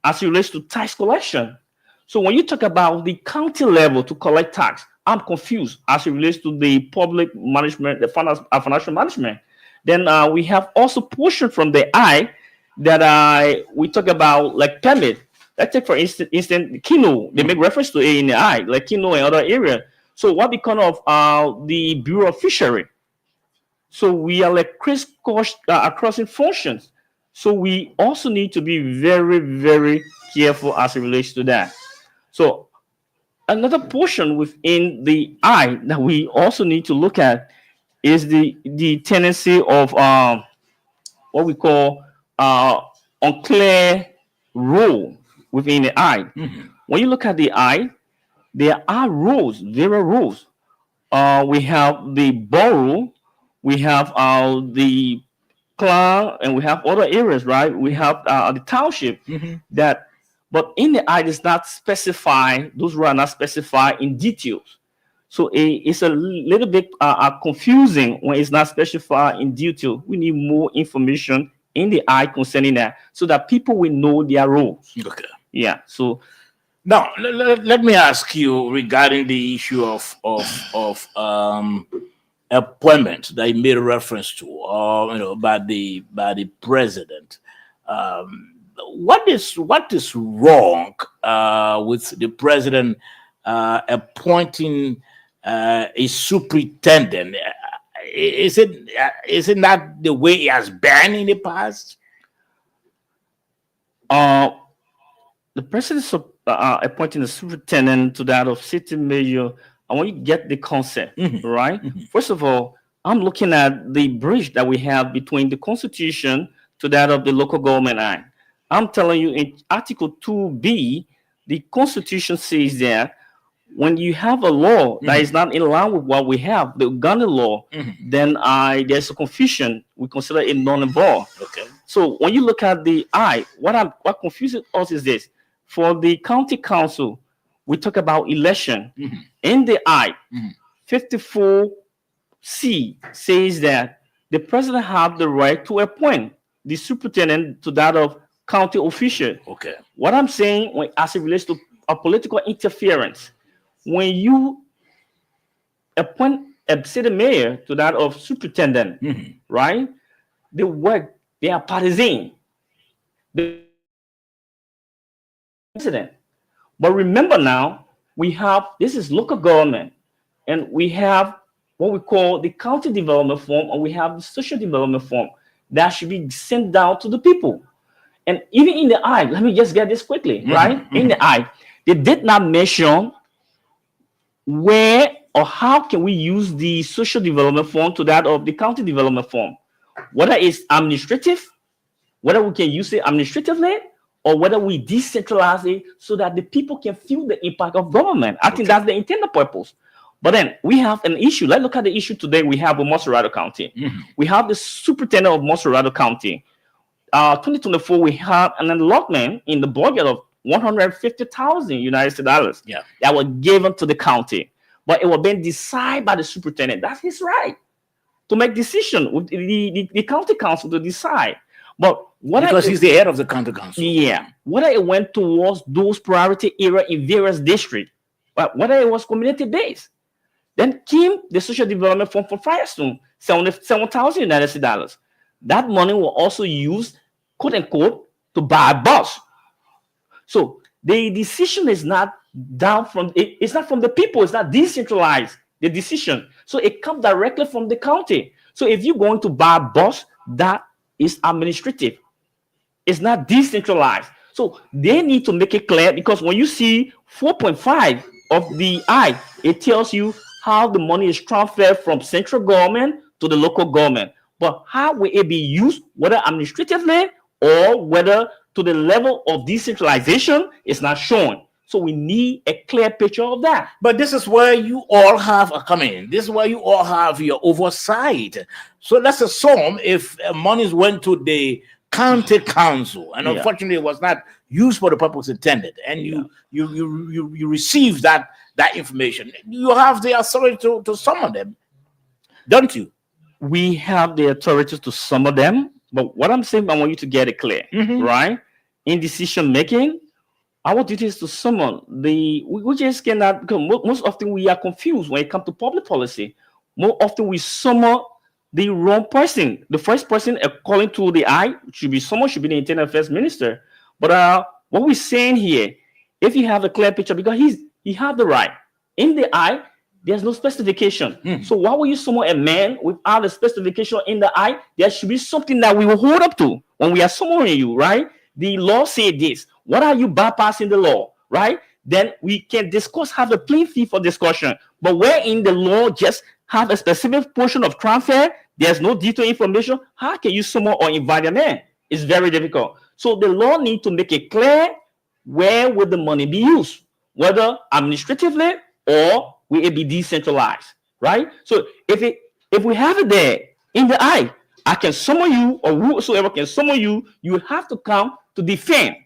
as it relates to tax collection. So when you talk about the county level to collect tax, I'm confused as it relates to the public management, the financial management. Then we have also portion from the I that we talk about like permit. Let's take for instance Kino. They make reference to it in the I, like Kino and other area. So what become of the Bureau of Fishery? So we are like crossing functions. So we also need to be very, very careful as it relates to that. So another portion within the I that we also need to look at is the tendency of what we call unclear role within the I. When you look at the I, there are rules, there are rules. We have the borough, we have the clan, and we have other areas, right? We have the township that, but in the I is not specified, those rules are not specified in details. So it's a little bit confusing when it's not specified in detail. We need more information in the I concerning that so that people will know their roles. Okay. Yeah. So now let me ask you regarding the issue of appointment that you made reference to, by the president. What is wrong with the president appointing a superintendent? Is it not the way he has been in the past? The president appointing a superintendent to that of city mayor. I want you to get the concept, right? First of all, I'm looking at the bridge that we have between the Constitution to that of the Local Government Act. I'm telling you, in Article 2B, the Constitution says that when you have a law that is not in line with what we have, the Uganda law, then there's a confusion. We consider it non-involved. Okay. So when you look at the what confuses us is this: for the county council, we talk about election. In the 54C says that the president have the right to appoint the superintendent to that of county official. Okay. What I'm saying, as it relates to a political interference, when you appoint a city mayor to that of superintendent, right? They are partisan. The president. But remember now, this is local government, and we have what we call the county development form, and we have the social development form that should be sent down to the people. And even in the let me just get this quickly, right? In the they did not mention where or how can we use the social development form to that of the county development form, whether it's administrative, whether we can use it administratively, or whether we decentralize it so that the people can feel the impact of government. I think that's the intended purpose. But then we have an issue. Let's look at the issue today we have with Moserado County. We have the superintendent of Moserado County. 2024, we have an allotment in the budget of $150,000 United States dollars that were given to the county. But it was being decided by the superintendent. That's his right to make decision with the county council to decide. But because he's the head of the county council. Yeah. Whether it went towards those priority areas in various districts, but whether it was community based. Then came the social development fund for Firestone, $77,000 United States dollars. That money will also use, quote unquote, to buy a bus. So the decision is not down from it's not from the people, it's not decentralized, the decision. So it comes directly from the county. So if you're going to buy a bus, that is administrative. It's not decentralized. So they need to make it clear, because when you see 4.5 of the it tells you how the money is transferred from central government to the local government. But how will it be used, whether administratively or whether to the level of decentralization, is not shown. So we need a clear picture of that. But this is where you all have this is where you all have your oversight. So let's assume if monies went to the county council and unfortunately it was not used for the purpose intended, and you receive that information, you have the authority to summon them, don't you? We have the authority to summon them, but what I'm saying, I want you to get it clear, right? In decision making, our duty is to summon we just cannot, because most often we are confused when it comes to public policy. More often we summon the wrong person. The first person, according to the should be the internal affairs minister. But what we're saying here, if you have a clear picture, because he have the right. In the there's no specification. So why will you summon a man without a specification in the There should be something that we will hold up to when we are summoning you, right? The law said this. What are you bypassing the law, right? Then we can discuss, have a plain fee for discussion. But where in the law just have a specific portion of transfer, there's no detailed information, how can you summon or invite a man? It's very difficult. So the law needs to make it clear where will the money be used, whether administratively or will it be decentralized, right? So if we have it there in the I can summon you, or whosoever can summon you, you have to come to defend.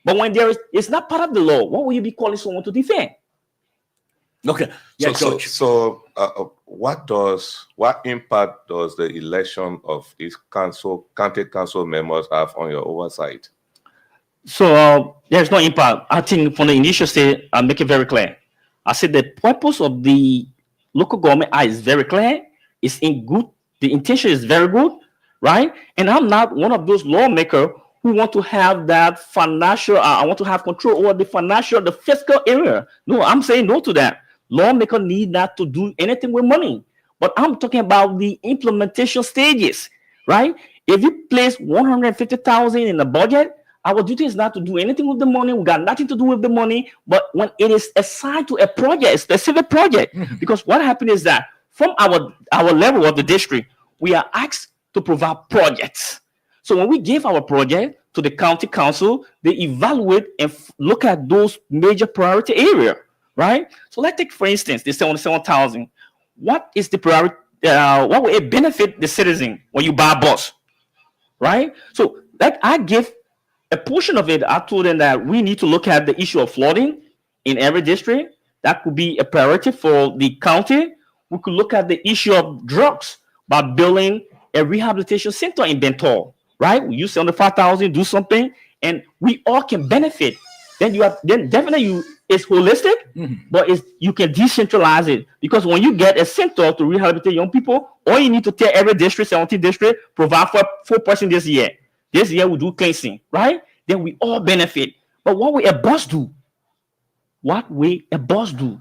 But when it's not part of the law, what will you be calling someone to defend? Okay. Yeah, so what impact does the election of these county council members have on your oversight? So there's no impact. I think from the initial state, I'll make it very clear. I said the purpose of the local government is very clear. It's in good. The intention is very good, right? And I'm not one of those lawmakers who want to have that financial. I want to have control over the fiscal area. No, I'm saying no to that. Lawmakers need not to do anything with money. But I'm talking about the implementation stages, right? If you place $150,000 in the budget, our duty is not to do anything with the money. We got nothing to do with the money. But when it is assigned to a project, a specific project, because what happened is that from our level of the district, we are asked to provide projects. So when we give our project to the county council, they evaluate and look at those major priority areas, right? So let's take, for instance, the 77,000. What is the priority? What will it benefit the citizen when you buy a bus, right? So like I give a portion of it. I told them that we need to look at the issue of flooding in every district. That could be a priority for the county. We could look at the issue of drugs by building a rehabilitation center in Bentor, right? We use 75,000, do something, and we all can benefit. Then definitely it's holistic, but you can decentralize it, because when you get a center to rehabilitate young people, all you need to tell every district, 17 district, provide for 4% this year. This year we do cleansing, right? Then we all benefit. But what will a boss do? What will a boss do?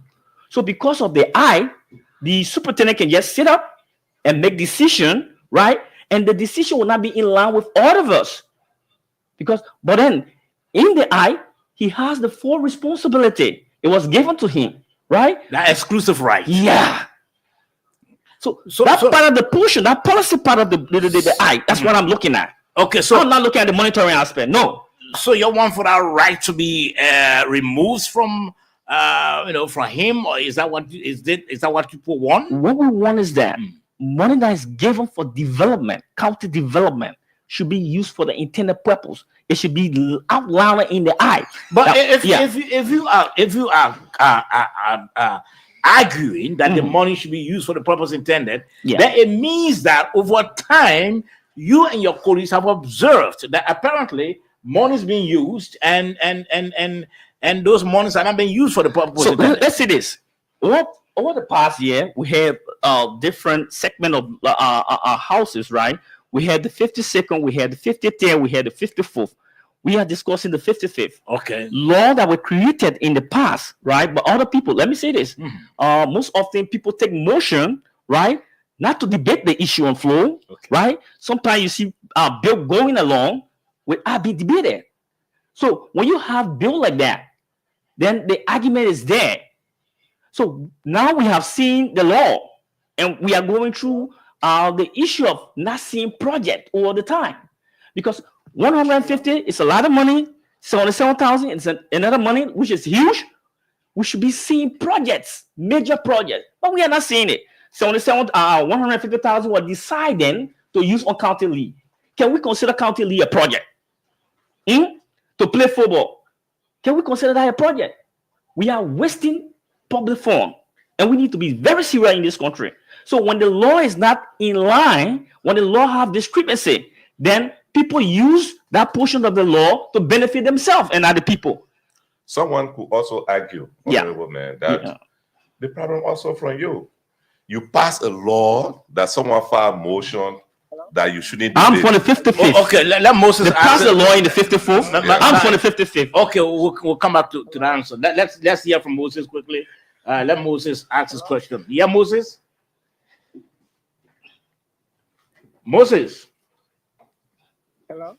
So because of the the superintendent can just sit up and make decision, right? And the decision will not be in line with all of us. But then in the he has the full responsibility. It was given to him, right? That exclusive right. Yeah. So part of the portion, that policy part of the that's what I'm looking at. Okay, so I'm not looking at the monitoring aspect. No. So you want for that right to be removed from from him, or is that what people want? What we want is that money that is given for development, county development, should be used for the intended purpose. It should be outlined in the But if you are arguing that the money should be used for the purpose intended, then it means that over time you and your colleagues have observed that apparently money is being used and those monies are not being used for the purpose. So let's see this. Over the past year, we have different segment of our houses, right? We had the 52nd, we had the 53rd, we had the 54th. We are discussing the 55th. Okay. Law that were created in the past, right? But other people, let me say this. Most often people take motion, right? Not to debate the issue on flow, right? Sometimes you see bill going along without being debated. So when you have bill like that, then the argument is there. So now we have seen the law, and we are going through the issue of not seeing project all the time, because 150 is a lot of money. 77,000 is another money, which is huge. We should be seeing projects, major projects, but we are not seeing it. 150,000 were deciding to use on county league. Can we consider county league a project? To play football, can we consider that a project? We are wasting public funds, and we need to be very serious in this country. So when the law is not in line, when the law have discrepancy, then people use that portion of the law to benefit themselves and other people. Someone could also argue, honorable man, that the problem also from you. You pass a law that someone filed a motion that you shouldn't. I'm for the 55th. Okay, let Moses pass the law in the 54th. I'm for the 55th. Okay, we'll come back to the answer. Let's hear from Moses quickly. Let Moses ask his question. Yeah, Moses. Moses. Hello.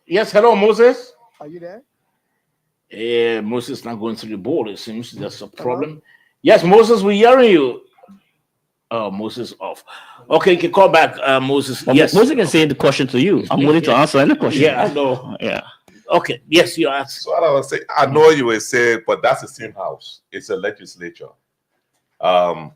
Yes, hello, Moses. Are you there? Moses not going through the board. It seems there's a problem. Hello? Yes, Moses, we're hearing you. Oh, Moses off. Okay, you can call back, Moses. Well, yes, Moses can say the question to you. I'm willing to answer any question. Yeah, I know. Yeah. Okay. Yes, you asked. So what I was saying, I know you will say, but that's the same house. It's a legislature.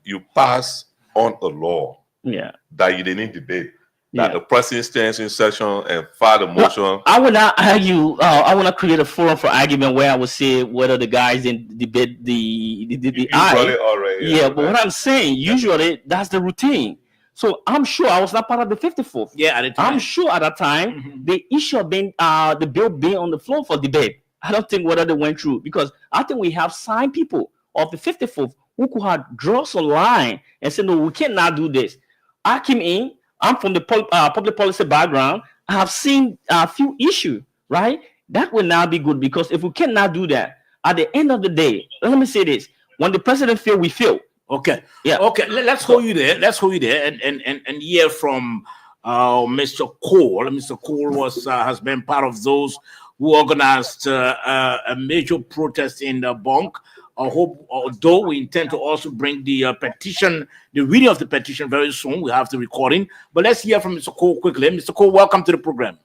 You pass on a law. That you didn't debate. That the president stands in session and file a motion. Well, I would not argue. I would not create a forum for argument where I would say whether the guys didn't debate the but what I'm saying, usually that's the routine. So I'm sure I was not part of the 54th. Yeah, at the time. I'm sure at that time the issue of being the bill being on the floor for debate. I don't think whether they went through, because I think we have signed people of the 54th who could have drawn some line and said, no, we cannot do this. I came in. I'm from the public policy background. I have seen a few issues, right? That will not be good, because if we cannot do that, at the end of the day, let me say this: when the president fail, we fail. Okay. Yeah. Okay. Let's hold you there. Let's hold you there and hear from Mr. Cole. Mr. Cole has been part of those who organized a major protest in the Bonk. Although we intend to also bring the petition, the reading of the petition very soon. We have the recording. But let's hear from Mr. Cole quickly. Mr. Cole, welcome to the program.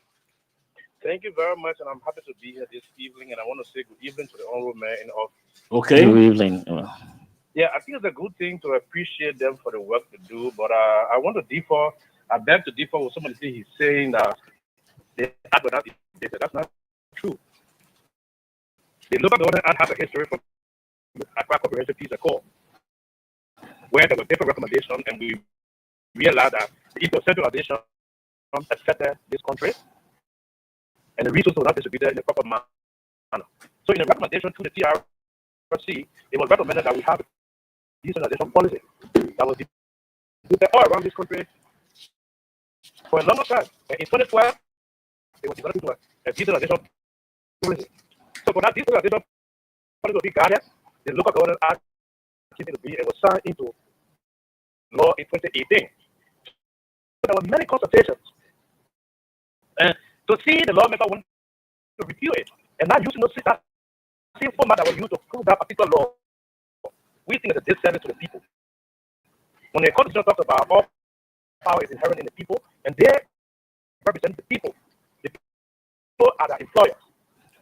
Thank you very much, and I'm happy to be here this evening. And I want to say good evening to the honorable mayor in office. Okay. Good evening. Yeah, I think it's a good thing to appreciate them for the work they do, but I want to differ. I beg to differ with some of the things he's saying that they act without data. That's not true. The local government act has a history from Accra Comprehensive Peace Accord, where there were different recommendations, and we realized that the centralization affected this country, and the resources were not distributed in the proper manner. So, in the recommendation to the TRC, it was recommended that we have a decentralization policy that was distributed all around this country for a longer time. And in 2012, it was developed into a decentralization policy. So, for that decentralization policy to be guided, the local government act to be, it was signed into law in 2018. So there were many consultations. And to see the lawmaker want to review it and not using that same format that was used to prove that particular law, we think it's a disservice to the people. When the Constitution talks about all power is inherent in the people, and they represent the people are the employers.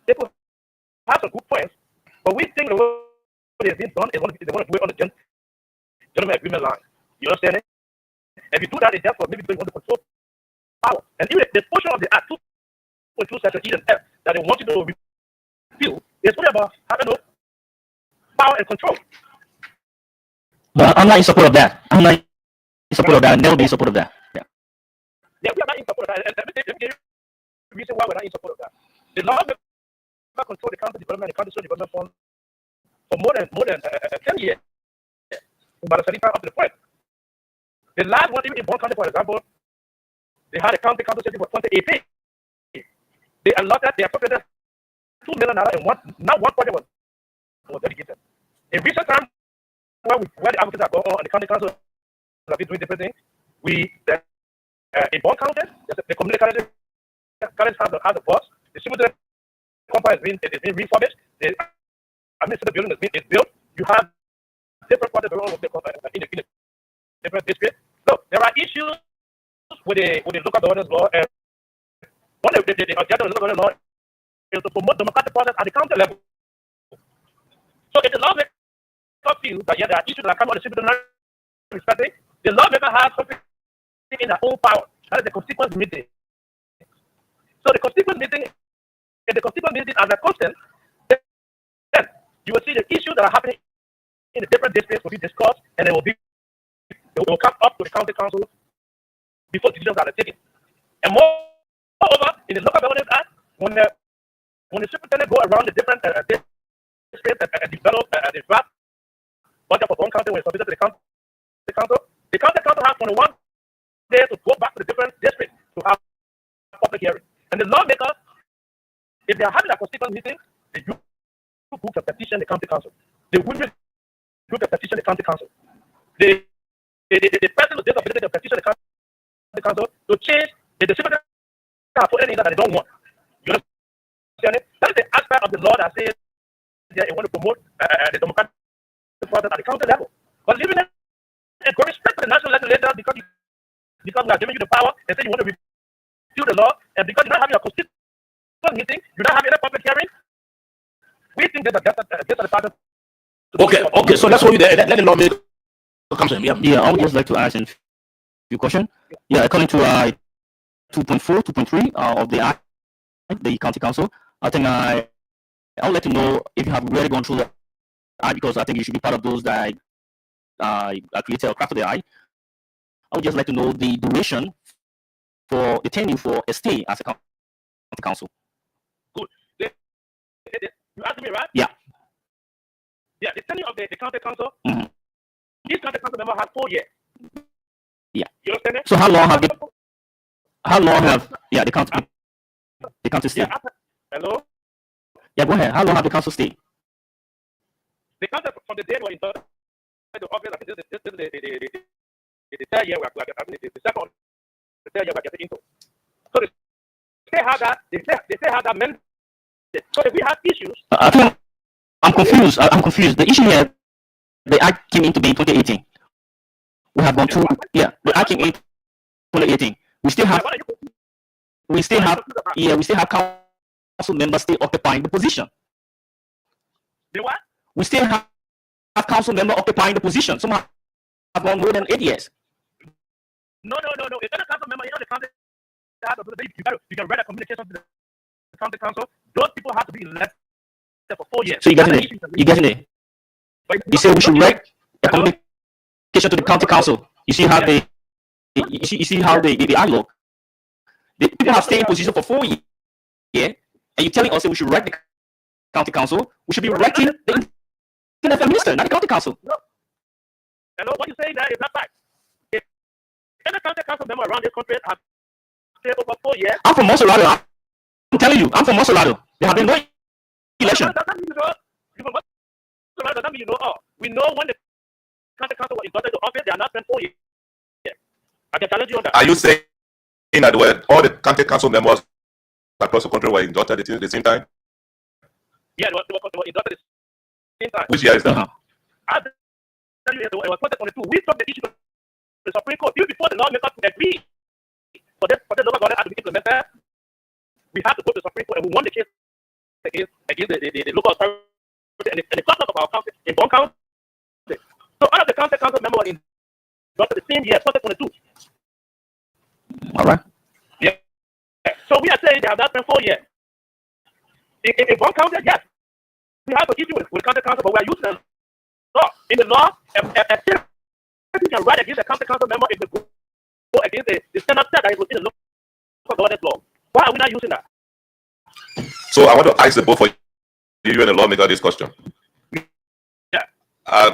People have some good points, but we think the way it's been done is they want to do it on the gentleman agreement line. You understand it? If you do that, it's therefore maybe they want to control power. And even the portion of the Act 2.2 section E and F that they want you to repeal is only about having no power and control. But I'm not in support of that. I'm not in support of that. I'll never be in support of that. Yeah, we are not in support of that. And let me give you the reason why we're not in support of that. The law control the county development and county social development fund for more than 10 years. About 35 up to the point. The last one, even in one county, for example, they had a county council session for 2018. They appropriated $2 million and not one project was dedicated. In recent times, where the advocates are going on, the county council have been doing different things. In one county, the community college has a bus. The cemetery compound is being refurbished. The administrative building is built. You have different projects going on in the different districts. So there are issues with the local governance law, and one of the objectives of the local governance law is to promote democratic process at the county level. So if the lawmaker feels that there are issues that are coming on the civil not respecting, the lawmaker has something in their own power. That is the constituent meeting. So the constituent meeting, if the constituent meeting are constant, then you will see the issues that are happening in the different districts will be discussed, and it will come up to the county council before decisions are taken. And moreover, in the local governance act, when the superintendent go around the different districts and develop the draft budget for one county when it's submitted to the county council has 21 days to go back to the different districts to have public hearing. And the lawmaker, if they are having a constituent meeting, they do group a petition the county council. The women group a petition the county council. The person with disability can petition the county council to change the disability for anything that they don't want. You understand it? That is the aspect of the law that says they want to promote the democratic process at the county level. But leaving it and go respect to the national legislature because we are giving you the power and say you want to review the law, and because you're not having a constituent meeting, you're not having a public hearing, we think there's a part of Okay, so that's what we let the lawmaker come in. Yeah, I would just like to ask a few questions. Yeah, according to 2.4, 2.3 of the Act, the county council, I think I would like to know if you have really gone through the Act, because I think you should be part of those that created or crafted the Act. I would just like to know the duration for the tenure for a stay as a county council. Good. You asked me, right? Yeah. Yeah, the tenure of the county council. Mm-hmm. This county council member has 4 years. Yeah. You understand that? So how long have the council stayed? Yeah, hello? Yeah, go ahead. How long have the council stayed? The council from the day we're in the office, I think this is the third year we're the third year we're getting into. So they say how that meant. So if we have issues. I think I'm confused. The issue here, the Act came into being 2018. We have gone through, the Act came in 2018. We still have. we still have council members still occupying the position. The what? We still have council members occupying the position. Some have gone more than 8 years. No. If you're a council member, the county, you can write a communication to the county council. Those people have to be elected for 4 years. So you getting it? You getting it? You say we should write a communication to the county council. You see how they outlook. The people have stayed in position for 4 years, and you're telling us that we should write the county council. We should be writing the internet minister, not the county council. No. Hello, what you say there is not right. If any county council member around this country has stayed over 4 years, I'm from Monserrado. I'm telling you, I'm from Monserrado. There have been no election. We know when the county council was inducted to office, they are not spent 4 years. I can challenge you on that. Are you saying that all the county council members across the country were inducted at the same time? Yeah, they were inducted at the same time. Which year is that? I tell you, it was 2022. We took the issue to the Supreme Court even before the lawmakers could agree for the local government to be implemented. We had to go to the Supreme Court, and we won the case against the local authority and the clusters of our county in Bonn County. So all of the county council members were inducted the same year, 2022. All right. Yeah. So we are saying they have not spent 4 years. In Bonn County, yes, we have an issue with the county council, but we are using the law. In the law, a citizen can write against a county council member if they go against the standard set that is within the local government law. Why are we not using that? So I want to ask the both for you and the lawmaker this question. Yeah.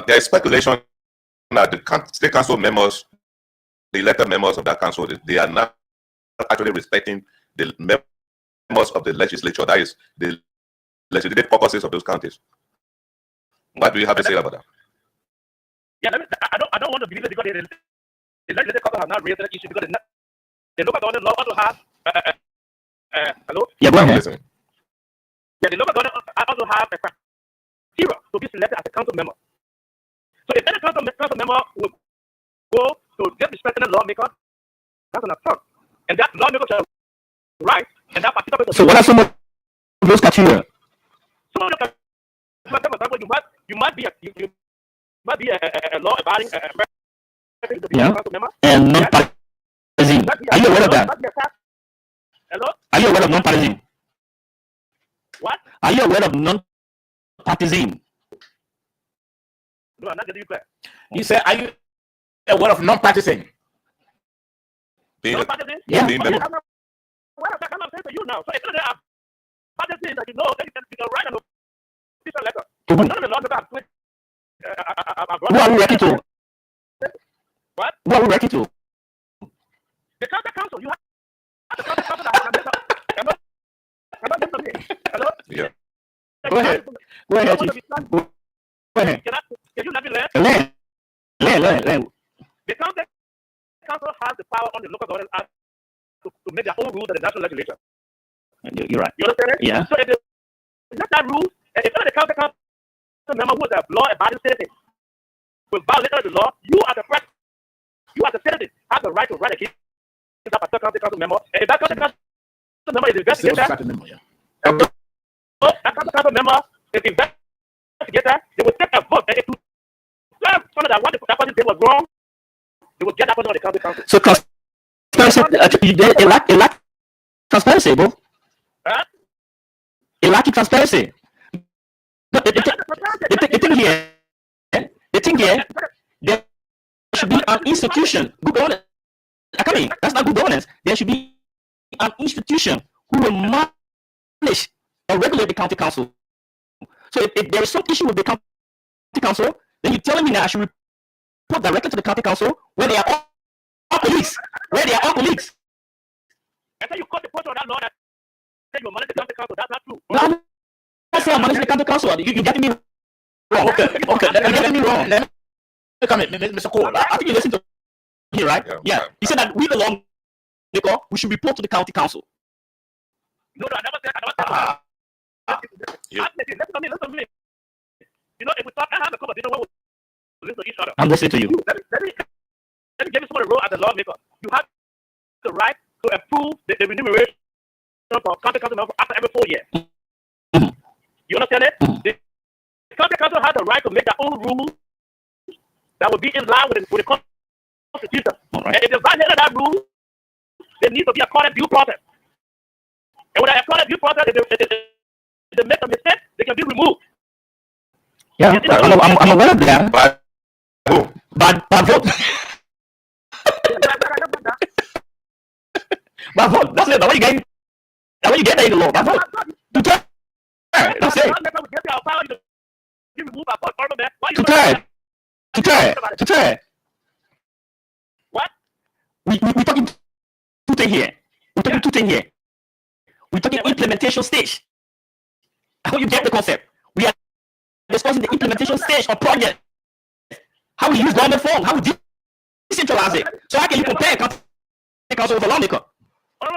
There is speculation that the state council members, the elected members of that council, they are not actually respecting the members of the legislature, that is the legislative caucuses of those counties. What do you have to say about that? Yeah, I don't want to believe it because the legislative caucus has not raised that issue because the local government law also has hello? Yeah, go ahead. Listen. Yeah, the local government also have a criteria to be selected as a council member. So if any council member will go to disrespecting the lawmaker, that's an affront. And that lawmaker shall write, and that particular person. So what are some of those criteria? So for example, you must be a law-abiding council member. And non-partisan. Are you aware of that? Hello? Are you aware of non-partisan? What? Are you aware of non-partisan? No, I'm not getting you clear. You say, are you aware of non-partisan? Non-partisan? Yeah. Being member. Well, that's what I'm saying to you now. So if there are partisan that you know, then you can write an official letter. To who? None of the laws about Who are we writing to? What? Who are we writing to? The county council. You have the county council that hello? Yeah. Go ahead. Go ahead, Chief. Go ahead. Can you let me learn? Learn. The county council has the power on the local government act to make their own rules and the national legislation. You're right. You understand it? Yeah. So if it's not that rule, and if the county council member who is a law-abiding citizen will violate the law, you as a citizen have the right to write against that particular county council member. And if that county council member is investigated, that county council member is investigated, they will take a vote. And if you find that what that person did was wrong, they will get that person on the county council. So transparency, they lack transparency, bro. Huh? They lack transparency. The thing here, there should be an institution. Good governance. That's not good governance. There should be an institution who will manage and regulate the county council. So if there is some issue with the county council, then you're telling me that I should report directly to the county council where they are all police. And so you cut the portion of that law that said you manage the county council. That's not true. No, I'm not saying I'm managing the county council. You're getting me wrong. Okay. You're getting me wrong. Let me come in, Mr. Cole. I think you listened to me, right? Yeah. He said that we belong, we should report to the county council. No, I never said. Listen to me. You know, if we talk, I have a conversation where we listen to each other. I'm listening to you. Let me give you some of the role as a lawmaker. You have the right to approve the remuneration for county council member after every 4 years. You understand it? The county council has the right to make their own rules that will be in line with the constitution. And if they violate that rule, there needs to be a accorded due process. And with an accorded due process, if they make a mistake, they can be removed. Yeah, I'm aware of that. But who? But vote. But vote. That's it. That's what you get. That's what you get there in the law. But vote. That's it. To try. What? We talking two things here. We're talking two things here. We're talking implementation stage. How you get the concept? We are discussing the implementation stage of project. How we use government form. How we decentralize it. So how can you compare council with a lawmaker? Let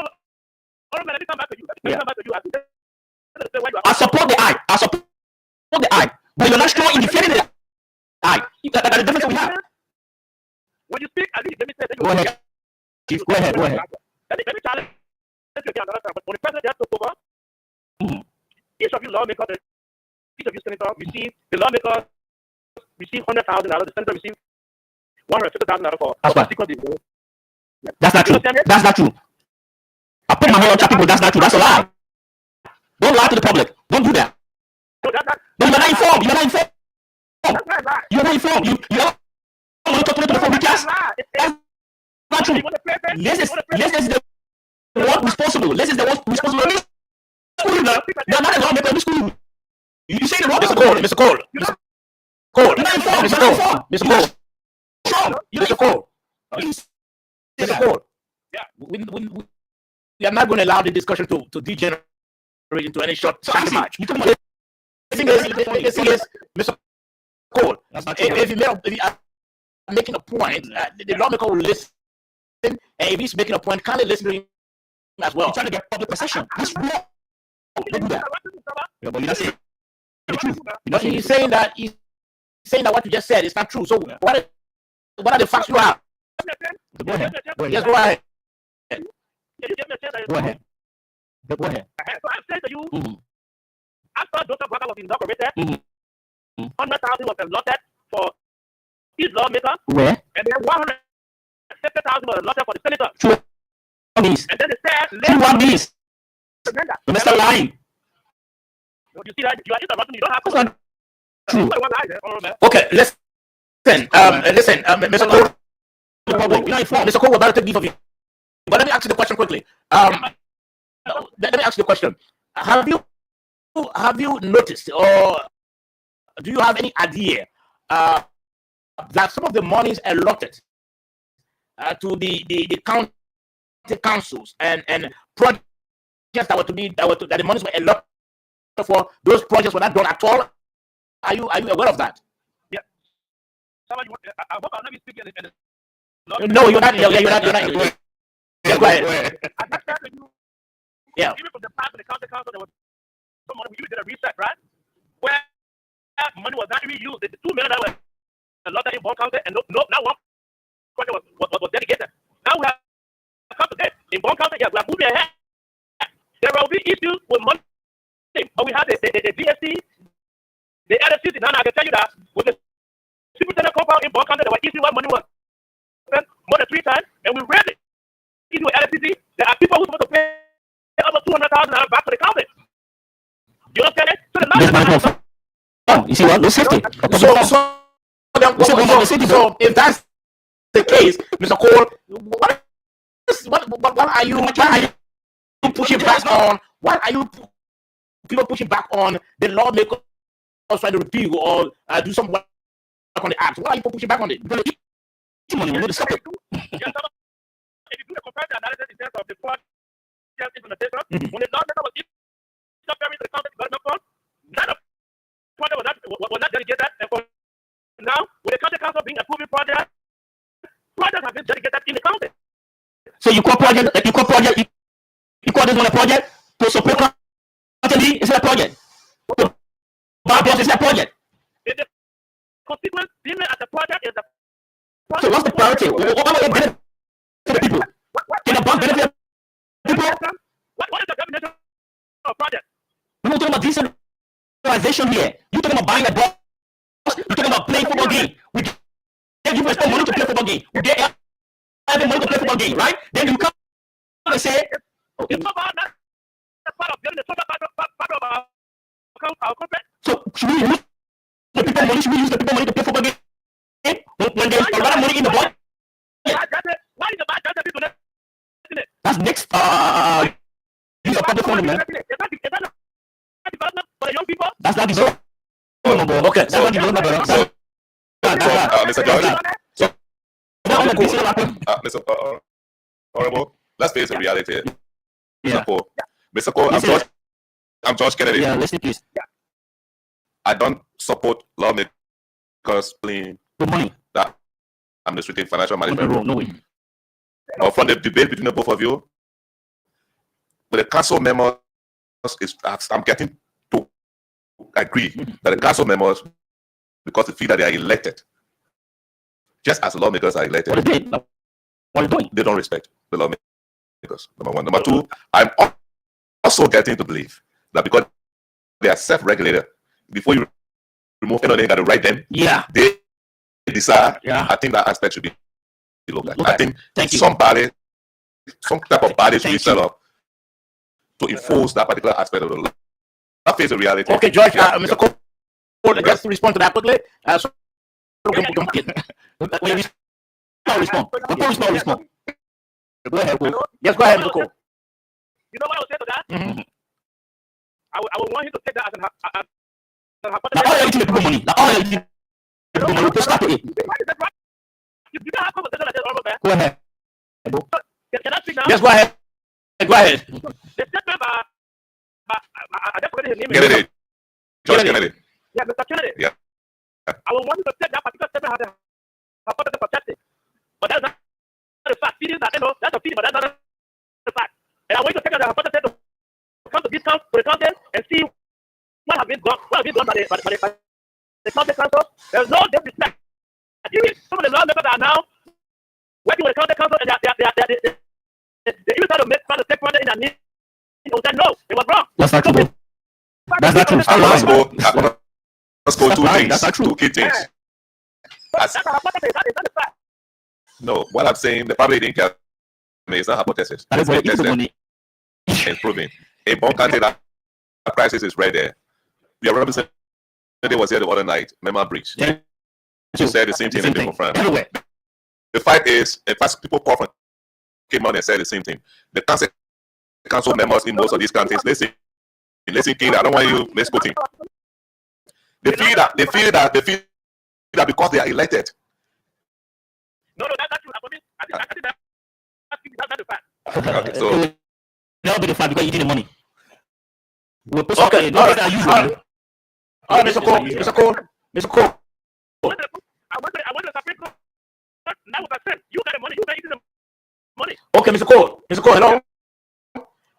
me come back to you. I support the eye. But you're not strong in defending the eye. That's the difference we have. When you speak, at least let me say that Go ahead. Chief, go ahead. Let me challenge you again another time. But when the president just took over, each of you lawmakers, each of you senators receive, the lawmakers receive $100,000, the senator receive $150,000 for secret. That's not true. That's not true. I put my hand on people. That's not true. That's a lie. Don't lie to the public. Don't do that. No, that's not. No, you're not informed. You're not informed. That's not right. You're not informed. You don't want to talk to the phone recast. That's not true. This is the one responsible. This is the one responsible. You're not a lawmaker in the school. You say the wrong. Mr. Cole. Mr. Cole. You're not informed. Mr. Cole. Mr. Cole. Mr. Cole. Mr. Cole. Yeah. We are not going to allow the discussion to degenerate into any short match. The thing is, Mr. Cole, if you are making a point, the lawmaker will listen, and if he's making a point, kindly listen to him as well. You're trying to get public perception. That's wrong. Don't do that. Yeah, but you're not saying the truth. But he's saying that what you just said is not true. So what are the facts you have? Go ahead. Yes, go ahead. Go ahead. So I'm saying to you, after Dr. Walker was inaugurated, 100,000 was allotted for each lawmaker. Where? And then 150,000 was allotted for the senator. True. Means. And then they said, True what means? Mr. Lying. You see that? You are interrupting. You don't have to. True. Okay, listen, Mr. Cole. Mr. Cole, we're about to take leave of you. But let me ask you the question quickly. Let me ask you the question. Have you noticed, or do you have any idea that some of the monies allotted to the county councils and projects that the monies were allotted for, those projects were not done at all? Are you aware of that? Yeah. I hope I'll not be speaking. No, you're not. You're not. Yeah, go ahead. Yeah. Even from the past of the county council, there was some money we did a reset, right? Where money was not really used. The $2 million that was allotted in Bond County, and not one project was dedicated. Now we have come to this. In Bond County, yes, we are moving ahead. There will be issues with money, but we have the DSC, the LFCC. Now I can tell you that with the superintendent compound in Bond County, there were issues where money was spent more than 3 times, and we read it. Into LFCC, there are people who are supposed to pay over $200,000 back to the county. You understand it? So you see what? No safety. So if that's the case, Mr. Cole, what are you pushing back on? Why are you people pushing back on the lawmakers trying to repeal or do some work on the act? Why are you pushing back on it? If you do the comparative analysis in terms of the project implementation, when the lawmaker was interfering with the county development fund, none of the project was not dedicated. And for now, with the county council being approving projects have been dedicated in the county. So you call this one a project to support county? It's a project. Bypass is a project. If the constituent deeming as a project is a project. So what's the priority? What are the benefit to the people? Can a bank benefit people? What is the definition equalization here. You talking about buying a bus? You talking about playing football game? We gave you guys money to play football game. We gave having money to play football game, right? Then you come and say, okay. That's part of getting the total part of our contract. So should we use the people money? Should we use the people money to play football game? When there's a lot of money in the budget? Why is the bad guy people not in it? That's next. Use of public funding, man. Is that not development for the young people? That's not development. Okay, That's not development, brother. So, Mr. George, Mr. Honorable, let's face the reality here. Yeah. Mr. Cole, I'm George Kennedy. Yeah, listen, please. I don't support lawmakers playing The money. that administrative financial management role. No way. Or from the debate between the both of you, but the council members I'm getting to agree that the council members, because they feel that they are elected, just as the lawmakers are elected, What are you doing? they don't respect the lawmakers. Number one. Number two, I'm also getting to believe that because they are self-regulated, before you remove anyone, you got to write them. Yeah. They decide. Yeah. I think that aspect should be looked at. Look I at. think Thank you. some type of body should be Thank set you. up to enforce that particular aspect of the law. That face the reality. Okay, George, Yeah, Mr. Cole, just to respond to that quickly. So, When you respond. Respond. Go ahead. Will. yes, go ahead, Mr. Cole. You know what I would say to that? Mm-hmm. I would want him to take that as an Now all you people money. Now all you people money. Just start it. You don't have conversation like that, Honorable Man. Go ahead. Can I speak now? Yes, go ahead. Go ahead. The statement by I just forget his name. Kennedy. George Kennedy. Kennedy. Yeah, Mr. Kennedy. Yeah. I would want you to take that particular statement as a hypothesis for testing. But that's not the fact. Feelings that, that's a feeling, but that's not the fact. And I want you to take the hypothesis to come to this council, to the council and see what have been done by the county council. There's no disrespect. Even some of the lawmakers that are now working with the county council and they even try to take further in their need. They said no, it was wrong. That's not true. That's not true. Let's go two things. That's not true. Two key things. That's a hypothesis. That is not the fact. No, what I'm saying, they probably didn't get me. It's not hypothesis. That is what it is. Money. Improving. A bond country that crisis is right there. Your representative was here the other night. Member Breach. Yeah. She said the same thing in different front. Everywhere. The fact is, in fact, people came out and said the same thing. The council members in most of these countries, listen, King, I don't want you misquoting. They feel that because they are elected. No, that's not true. I think that's not the fact. Okay, so That'll be the fact because you need the money. Okay, all right, Mr. Cole. I went to the Supreme Court. Now with percent, you got the money. You got the money. Okay, Mr. Cole, hello.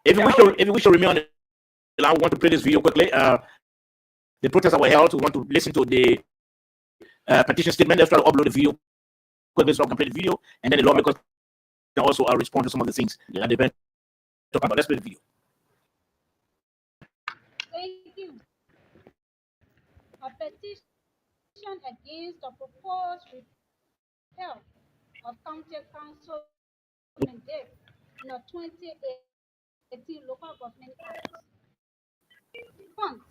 If you wish to remain on the line, I want to play this video quickly. The protests that were held, we want to listen to the petition statement. Let's try to upload the video quickly so I can play the video, and then the lawmakers can also respond to some of the things that they've been talking about. Let's play the video. Thank you. A petition against the proposed repeal of county council mandate in the 2018 local government act funds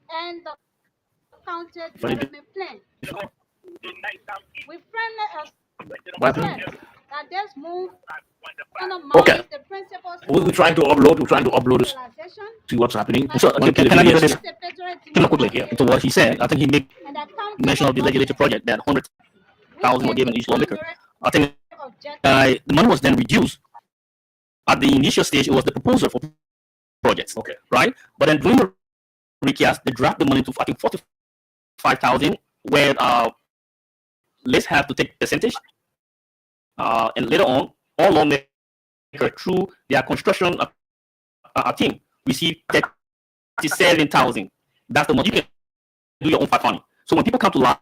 and the county development plan. We friendly that this move Okay. the principles We're trying to upload this, see what's happening. So can I get this quickly here to what he said? I think he made and the mention of the legislative project that 100,000 were given each lawmaker. I think objective the money was then reduced. At the initial stage, it was the proposal for projects. Okay. Right? But then during the recast, they dropped the money to I think 45,000, where let's have to take percentage. And later on, all lawmakers through their construction team receive 37,000. That's the money. You can do your own fact finding. So when people come to lie,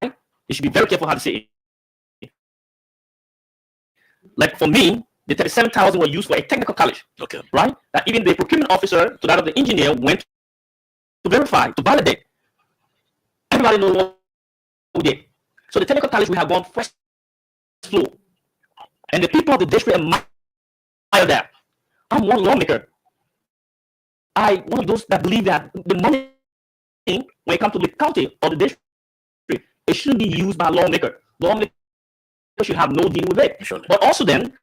you should be very careful how to say it. Like for me, the 37,000 were used for a technical college. Okay. Right? That even the procurement officer to that of the engineer went to verify, to validate. Everybody knows who did. So the technical college, we have gone first floor. And the people of the district admire that. I'm one lawmaker. I one of those that believe that the money, when it comes to the county or the district, it shouldn't be used by a lawmaker. Lawmaker should have no deal with it. Surely. But also then,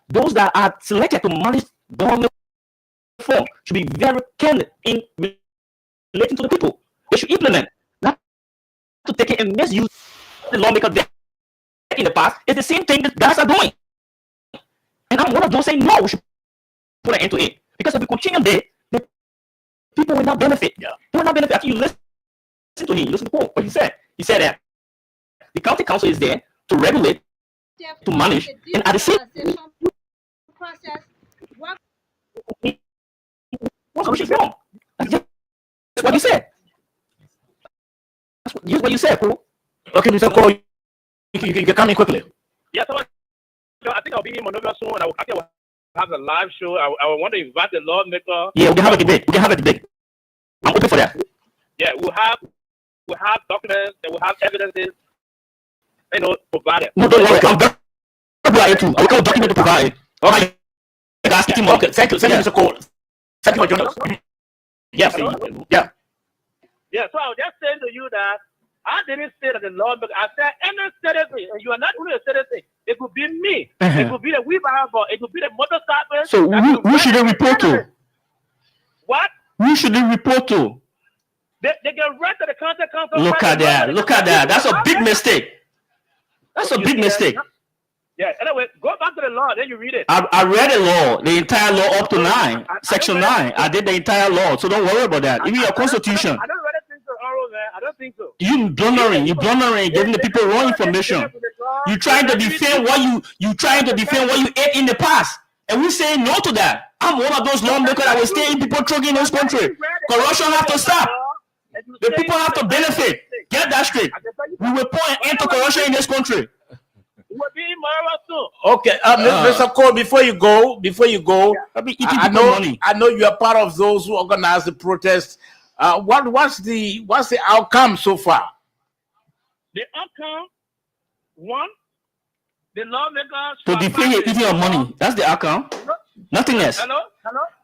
those that are selected to manage government form should be very candid in relating to the people. They should implement, not to take it and misuse the lawmaker did in the past. It's the same thing that guys are doing. And I'm one of those saying no, we should put an end to it. Because if we continue there, the people will not benefit. Yeah. They will not benefit. After you listen to him, listen to what he said. He said that the county council is there to regulate, to manage, and at the same process work what's wrong? That's what you said. That's what you said, bro. Okay, Mr. Cole, you can come in quickly. Yeah, so I think I'll be in Monrovia soon. I think I'll have a live show. I want to invite the lawmaker. Yeah, we can have a debate. We can have a debate. I'm open for that. Yeah, we'll have documents and we'll have evidences, provided. No, don't worry. I'm very glad too. I will document to provide. Okay. Okay, thank you, Mr. Cole. Thank you for joining us. Yes, yeah. Yeah, so I was just saying to you that I didn't say that the lawmaker. I said any citizen, and you are not only a citizen. It could be me. It could be the wheelbarrow. It could be the motorcycle. So who should they report to? What? Who should they report to? They get right to the county council. Look at that. Look at that. That's a big mistake. That's a big mistake. Yeah, anyway, go back to the law, then you read it. I read the law, the entire law up to 9, section 9. I did the entire law, so don't worry about that. Even your constitution. I don't really think so, Oral, man. I don't think so. You blundering, giving the people wrong information. You trying to defend what you ate in the past. And we say no to that. I'm one of those lawmakers that will stay in people choking in this country. Corruption have to stop. The people have to benefit. Get that straight. We will put an end to corruption in this country. We'll be in Monrovia soon. Okay, Mr. Cole, before you go, I know you are part of those who organized the protest. What's the outcome so far? The outcome, one, the lawmakers To defend your eating of money. That's the outcome. Nothing else. Hello?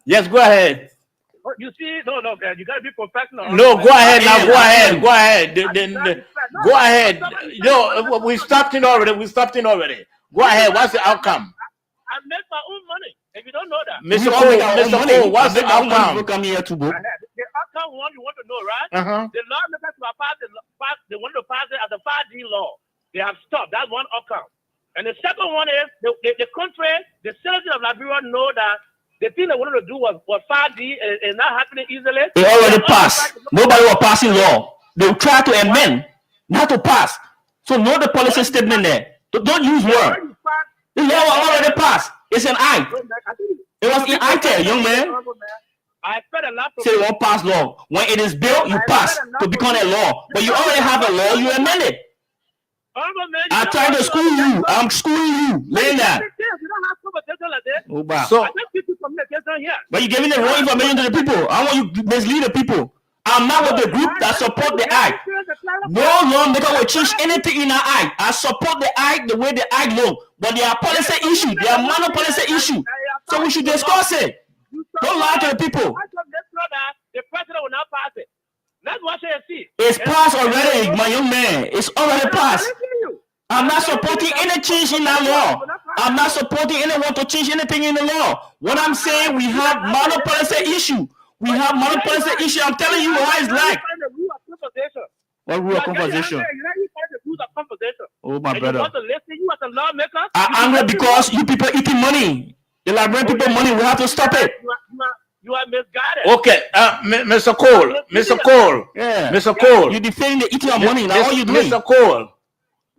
Yes, go ahead. Oh, you see, no, you gotta be professional. No, go ahead now. Go ahead. Go ahead. No, we stopped in already. Go ahead. What's the outcome? I make my own money. If you don't know that, Mr. Cole, what's the outcome? Come here to go. the outcome one you want to know, right? Uh-huh. The lawmakers who they want to pass it as a 5G law. They have stopped. That's one outcome. And the second one is the country, the citizens of Liberia know that the thing they wanted to do was 5G and not happening easily. They already passed. Nobody was passing law. They will try to amend, not to pass. So know the policy statement there. Don't use word. The law was already passed. It's an act. It was in act, young man. I spent a lot of Say you won't pass law. When it is built, you pass to become a law. But you already have a law, you amend it. I tried to school you. I'm schooling you. Learn that. You don't have conversation like that. So, I just give you communication here. But you're giving the wrong information to the people. I want you to mislead the people. I'm not with the group that support the act. No lawmaker will change anything in our act. I support the act the way the act look. But there are policy issues. There are minor policy issues. So we should discuss it. Don't lie to the people. The president will not pass it. Let's watch it and see. It's passed already, my young man. It's already passed. I'm not supporting any change in that law. I'm not supporting anyone to change anything in the law. What I'm saying, we have minor policy issue. We have minor policy issue. I'm telling you how it's like. What rule of conversation? Oh, my brother. I'm angry because you people eating money. The Liberian people money. We have to stop it. You are misguided. okay, Mr. Cole. Yeah. Mr. Cole. You defending the eating of money. Now all you doing? Mr. Cole.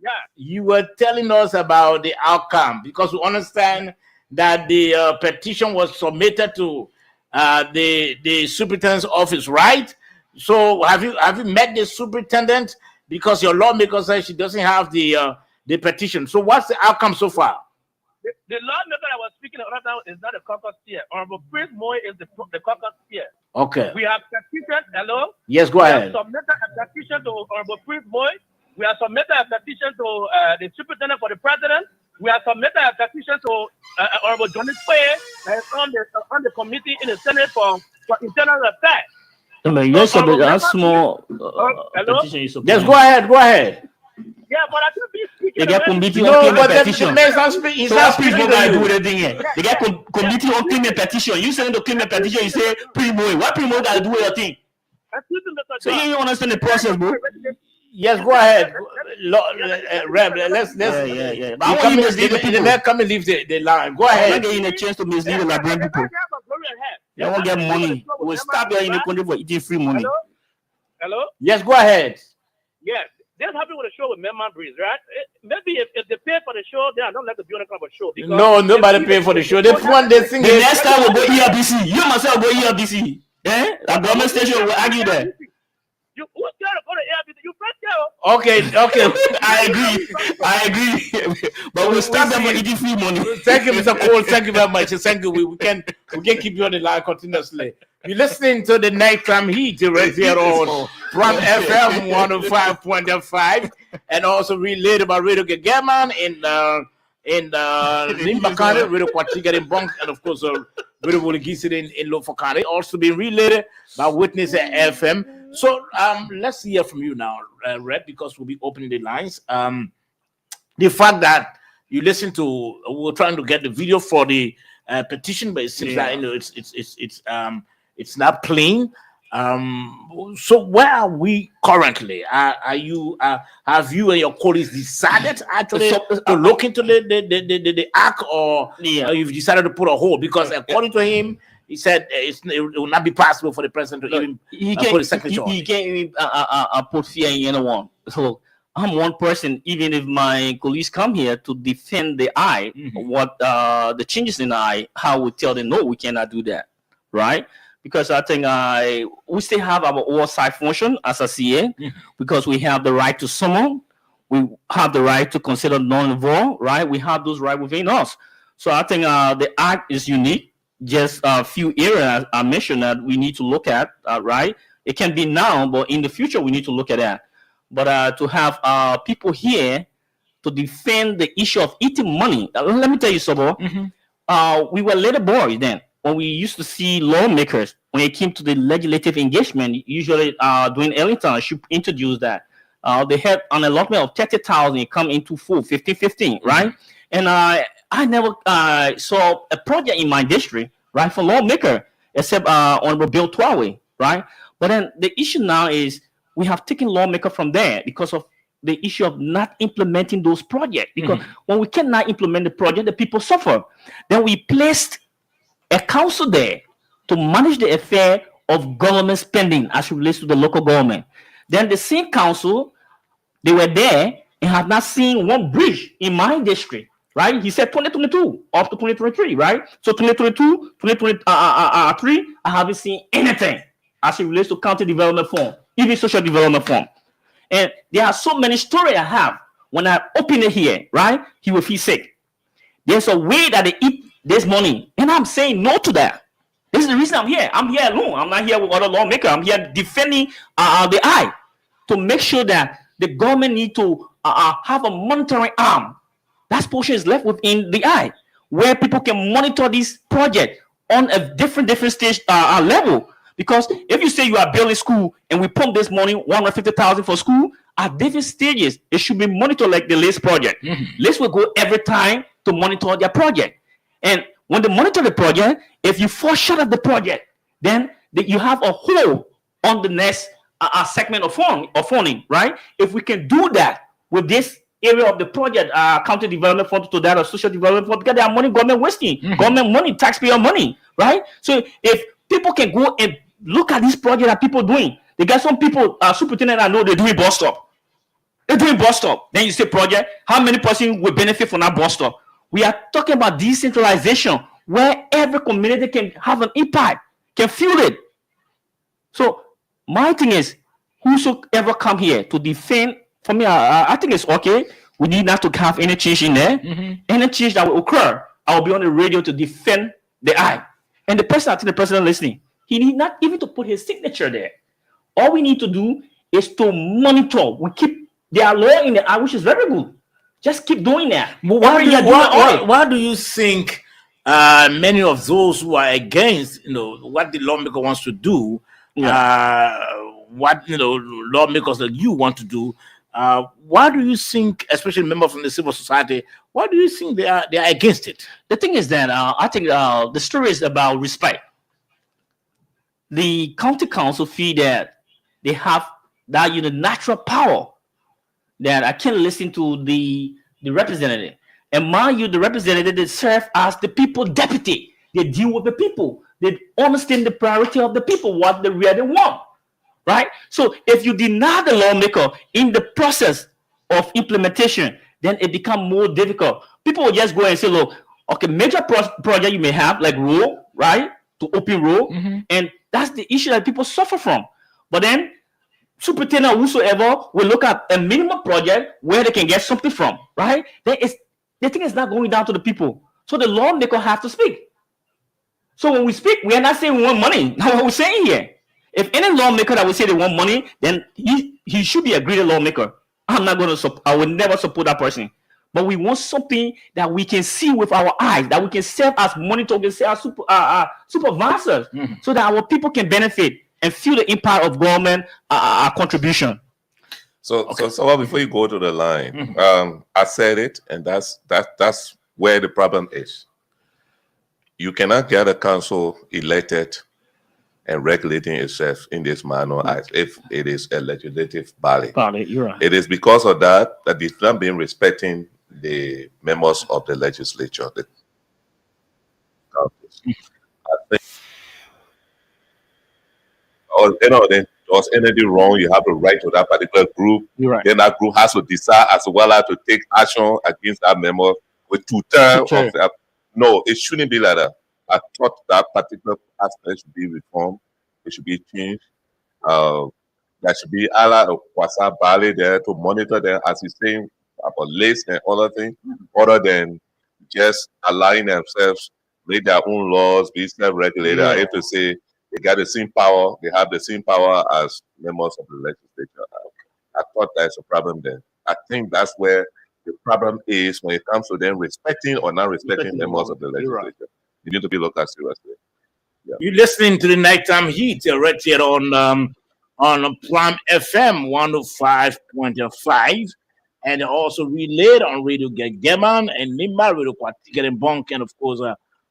Yeah. You were telling us about the outcome because we understand that the petition was submitted to the superintendent's office, right? So have you met the superintendent? Because your lawmaker says she doesn't have the petition. So what's the outcome so far? The lawmaker I was speaking of right now is not a caucus chair. Honorable Prince Moy is the caucus chair. Okay. We have petitioned, hello? Yes, go We have ahead. submitted a petition to Honorable Prince Boy. We have submitted a petition to the Superintendent for the President. We have submitted a petition to Honorable Johnny Faye that is on the committee in the Senate for internal affairs. Yes, Honorable but a Member, small hello? petition is Yes, go ahead. Go ahead. Yeah, but I think he's speaking. They get already. committee No, on but claimant the petition. man's not speaking. He's So not what people speaking gotta to do you. with the thing here? They get committee on claimant petition. You send the claimant petition, you say Primo. What Primo gotta do with your thing? Excuse me, Mr. So you John. don't understand the process, bro. Yes, go ahead. Reb, let's Yeah. But I You want come you in, to mislead the the people. man come and leave the line. Go I'm not ahead. getting a chance to mislead the Liberian people. They won't get money. We'll stop there in the country for eating free money. Hello? Hello? Yes, go ahead. Yes. This happened with a show with Memman Breeze, right? Maybe if they pay for the show, then I don't like to be on a club show. because No, nobody if- pay for the show. They one they sing The it. next time we'll go ERBC. You myself go ERBC. Eh? The government station will argue there. You who's going to go to ARBC? You first go. Okay. I agree. But we'll stop them for eating free money. Thank you, Mr. Cole. Thank you very much. Thank you. We can keep you on the line continuously. You're listening to the Nighttime Heat right here on Pram FM 105.5 and also related by Radio Gagaman in Limbakane, Radio Kwatiga in Bonk, and of course Radio Woligisi in Lofakane, also being related by Witness FM. So let's hear from you now, Red, because we'll be opening the lines. The fact that you listen to, we're trying to get the video for the petition, but it seems like it's not playing. So where are we currently? Are you have you and your colleagues decided actually to look into the act, or you've decided to put a hold? Because according to him, he said it will not be possible for the president to even put a signature. He can't even put fear in anyone. So I'm one person. Even if my colleagues come here to defend the eye, what the changes in the eye, how we tell them no, we cannot do that, right? Because I think we still have our oversight function as a CA, because we have the right to summon, we have the right to consider non-involved, right? We have those rights within us. So I think the act is unique. Just a few areas I mentioned that we need to look at, right? It can be now, but in the future we need to look at that. But to have people here to defend the issue of eating money, let me tell you, Sobo, we were little boys then. When we used to see lawmakers, when it came to the legislative engagement, usually during Ellington, she introduced that. They had an allotment of 30,000 come into full 15, right? And I never saw a project in my district, right, for lawmaker, except Honorable Bill Twawe, right? But then the issue now is we have taken lawmaker from there because of the issue of not implementing those projects. Because when we cannot implement the project, the people suffer. Then we placed a council there to manage the affair of government spending as it relates to the local government. Then the same council, they were there and have not seen one bridge in my district, right? He said 2022 up to 2023, right? So 2022, 2023, I haven't seen anything as it relates to county development fund, even social development fund. And there are so many stories I have. When I open it here, right, he will feel sick. There's a way that they eat this money, and I'm saying no to that. This is the reason I'm here. I'm here alone. I'm not here with other lawmakers. I'm here defending the eye to make sure that the government need to have a monitoring arm. That portion is left within the eye, where people can monitor this project on a different stage level. Because if you say you are building school and we pump this money, 150,000 for school, at different stages, it should be monitored like the LIST project. LIST will go every time to monitor their project. And when they monitor the project, if you fall short of the project, then you have a hole on the next segment of funding, right? If we can do that with this area of the project, county development fund to that of social development fund, because they are money government wasting, government money, taxpayer money, right? So if people can go and look at this project that people doing, they got some people, superintendent, I know they're doing bus stop. They're doing bus stop. Then you say project, how many person will benefit from that bus stop? We are talking about decentralization, where every community can have an impact, can feel it. So my thing is, whosoever come here to defend, for me, I think it's okay. We need not to have any change in there. Any change that will occur, I will be on the radio to defend the eye. And the person, I think the president listening, He need not even to put his signature there. All we need to do is to monitor. We keep their law in the eye, which is very good. Just keep doing that. But why do you think many of those who are against, what the lawmaker wants to do, what lawmakers like you want to do? Why do you think, especially members from the civil society, why do you think they are against it? The thing is that I think the story is about respect. The county council feel that they have that natural power that I can listen to the representative. And mind you, the representative, they serve as the people deputy. They deal with the people. They understand the priority of the people, what they really want, right? So if you deny the lawmaker in the process of implementation, then it becomes more difficult. People will just go and say, look, okay, major project you may have, like road, right, to open road, and that's the issue that people suffer from. But then superintendent, whosoever, will look at a minimum project where they can get something from, right? Then the thing is not going down to the people. So the lawmaker have to speak. So when we speak, we are not saying we want money. That's what we're saying here. If any lawmaker that will say they want money, then he should be a greedy lawmaker. I will never support that person. But we want something that we can see with our eyes, that we can serve as monitors, we can serve as supervisors, so that our people can benefit and feel the impact of government contribution. So before you go to the line, I said it, and that's where the problem is. You cannot get a council elected and regulating itself in this manner as if it is a legislative body. You're right. It is because of that it's not been respecting the members of the legislature. I think, then was anything wrong, you have to write to that particular group. Right. Then that group has to decide as well as to take action against that member with two-thirds of that. No, it shouldn't be like that. I thought that particular aspect should be reformed. It should be changed. There should be a lot of Kwasa Bali there to monitor them, as he's saying, about list and other things, other than just allowing themselves make their own laws, be self-regulated. I have to say they got the same power, they have the same power as members of the legislature. I thought that's a problem there. I think that's where the problem is when it comes to them respecting or not respecting members of the legislature. You need to be looked at seriously. Yeah. You're listening to the Nighttime Heat right here on Plum FM 105.5, and also relayed on Radio Gegeman and Nimba Radio Kwatiket and Bonk, and of course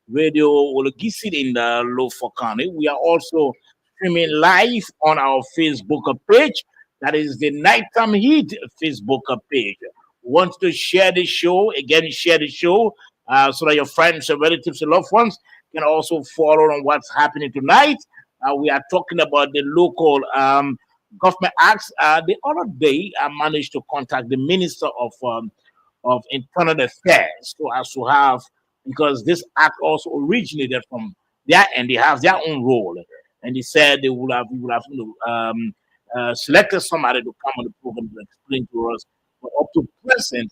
Radio Ologisid in the Lofokane. We are also streaming live on our Facebook page. That is the Nighttime Heat Facebook page. Want to share the show? Again, share the show so that your friends and relatives and loved ones can also follow on what's happening tonight. We are talking about the local government acts. The other day, I managed to contact the Minister of Internal Affairs so as to have, because this act also originated from their end. They have their own role, and they said they would have selected somebody to come on the program to explain to us. But up to present,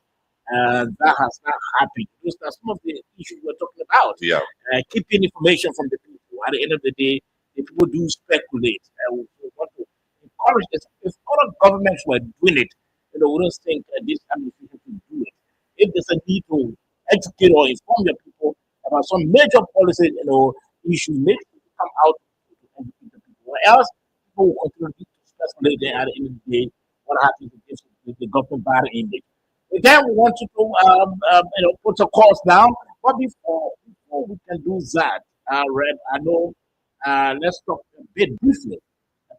that has not happened. Those are some of the issues we're talking about. Yeah. Keeping information from the people. At the end of the day, the people do speculate. We want to encourage this. If other governments were doing it, we wouldn't think this administration could do it. If there's a need to educate or inform the people about some major policy, issues, make sure to come out to educate the people. Or else, people will continue to speculate. Then at the end of the day, what happens with the government bad image. Then we want you to put the course down. But before we can do that, Red, I know. Let's talk a bit briefly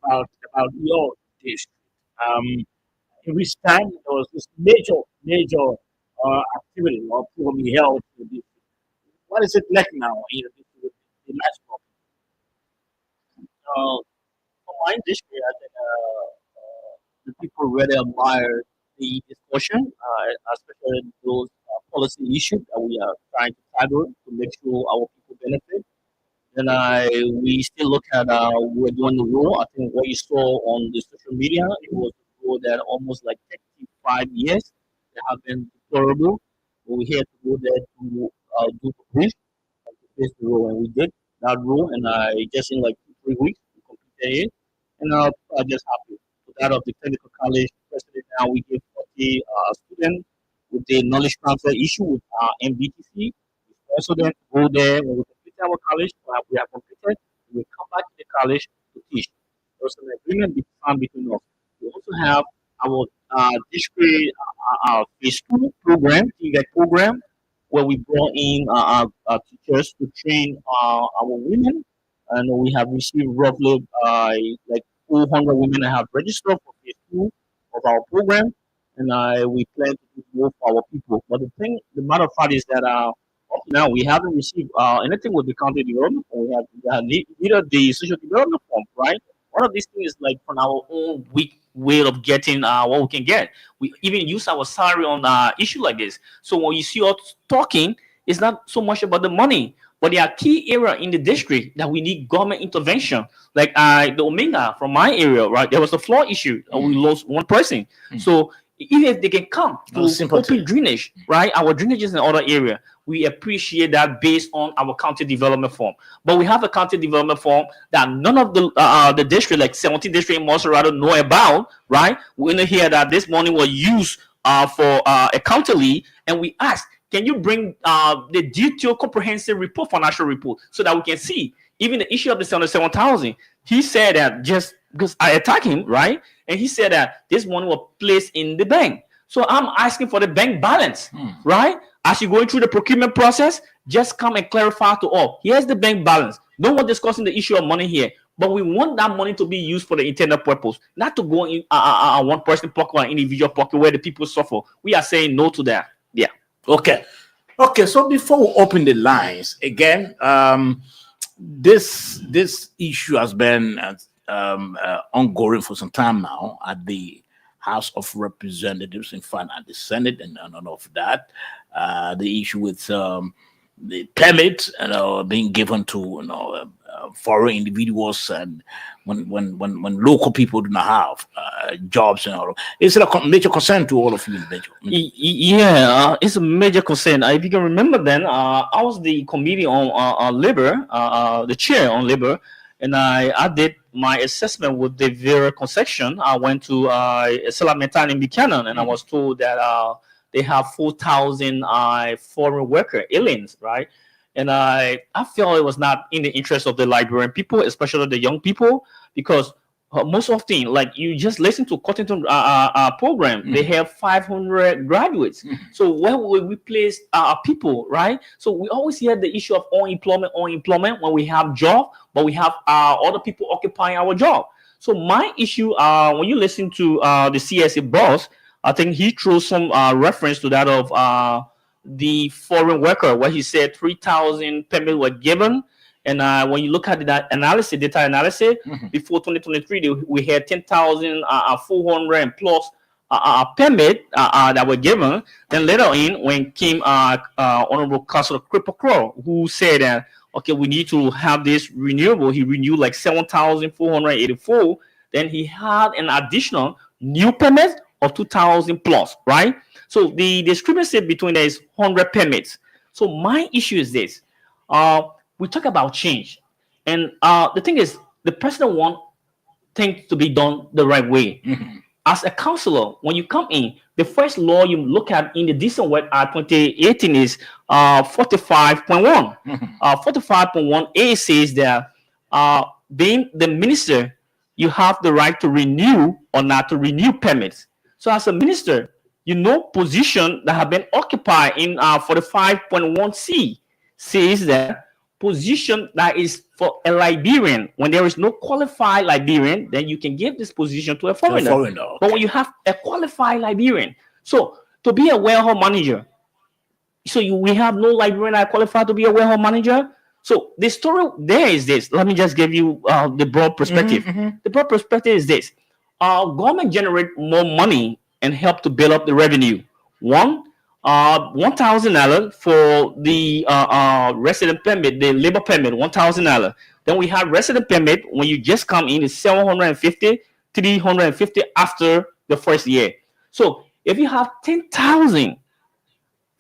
about your district. In which time there was this major activity or program held. What is it like now in the last program? For my district, I think the people really admire the discussion, especially those policy issues that we are trying to tackle to make sure our people benefit. Then we still look at we're doing the rule. I think what you saw on the social media, it was a rule that almost like 35 years that have been deplorable. But we had to go there to do the brief and to face the rule, and we did that rule. And I just in like 2 3 weeks. We completed it, and people are just happy. So that of the technical college president now, we give 40 students with the knowledge transfer issue with MBTC. We also then go there when we complete our college. We are completed. We come back to the college to teach. There's an agreement between us. We also have our district phase 2 program, TVET program, where we brought in teachers to train our women, and we have received roughly like 400 women that have registered for phase 2 of our program, and we plan to do more for our people. But the matter of fact is that up to now we haven't received anything with the county development. We have neither the social development form, right? One of these things is like from our own weak way of getting what we can get. We even use our salary on issue like this. So when you see us talking, it's not so much about the money, but there are key area in the district that we need government intervention. Like the Omega from my area, right? There was a floor issue. We lost one person. So even if they can come to open drainage, right? Our drainage is in other area. We appreciate that based on our county development form. But we have a county development form that none of the district, like 17 district in Monserrado, know about, right? We only hear that this morning was used for a county lead, and we asked, can you bring the detailed comprehensive report, financial report, so that we can see even the issue of the 77,000? He said that just because I attacked him, right? And he said that this money was placed in the bank. So I'm asking for the bank balance, right? As you're going through the procurement process, just come and clarify to all. Here's the bank balance. No one discussing the issue of money here, but we want that money to be used for the intended purpose, not to go in one person pocket or individual pocket where the people suffer. We are saying no to that. Yeah. Okay. So before we open the lines again, this issue has been ongoing for some time now at the House of Representatives, in fact, at the Senate, and none of that. The issue with the permit, being given to foreign individuals, and when local people do not have jobs and all. Is it a major concern to all of you? Yeah, it's a major concern. If you can remember, then I was the committee on labor, the chair on labor, and I did my assessment with the Vera concession. I went to Salamantan in Buchanan, and I was told that they have 4,000 foreign worker aliens, right? And I felt it was not in the interest of the Liberian people, especially the young people, because most often, like you just listen to Cottington program, they have 500 graduates. So where will we place our people, right? So we always hear the issue of unemployment when we have job, but we have other people occupying our job. So my issue, when you listen to the CSA boss, I think he threw some reference to that of the foreign worker, where he said 3,000 permits were given. And when you look at that analysis, data analysis, before 2023, we had 10,400 plus permit that were given. Then later in, when came Honorable Councilor Cripple, who said that, okay, we need to have this renewable. He renewed like 7,484. Then he had an additional new permit of 2,000 plus, right? So the discrepancy between there is 100 permits. So my issue is this. We talk about change. And the thing is, the president wants things to be done the right way. As a councillor, when you come in, the first law you look at in the Decent Work Act 2018 is 45.1. 45.1A says that being the minister, you have the right to renew or not to renew permits. So as a minister, you know position that have been occupied in 45.1C says that position that is for a Liberian, when there is no qualified Liberian, then you can give this position to a foreigner. Okay. But when you have a qualified Liberian, so to be a warehouse manager, so we have no Liberian that are qualified to be a warehouse manager. So the story there is this. Let me just give you the broad perspective. The broad perspective is this. Government generate more money and help to build up the revenue. $1,000 for the resident permit, the labor permit, $1,000. Then we have resident permit when you just come in is $750, $350 after the first year. So if you have 10,000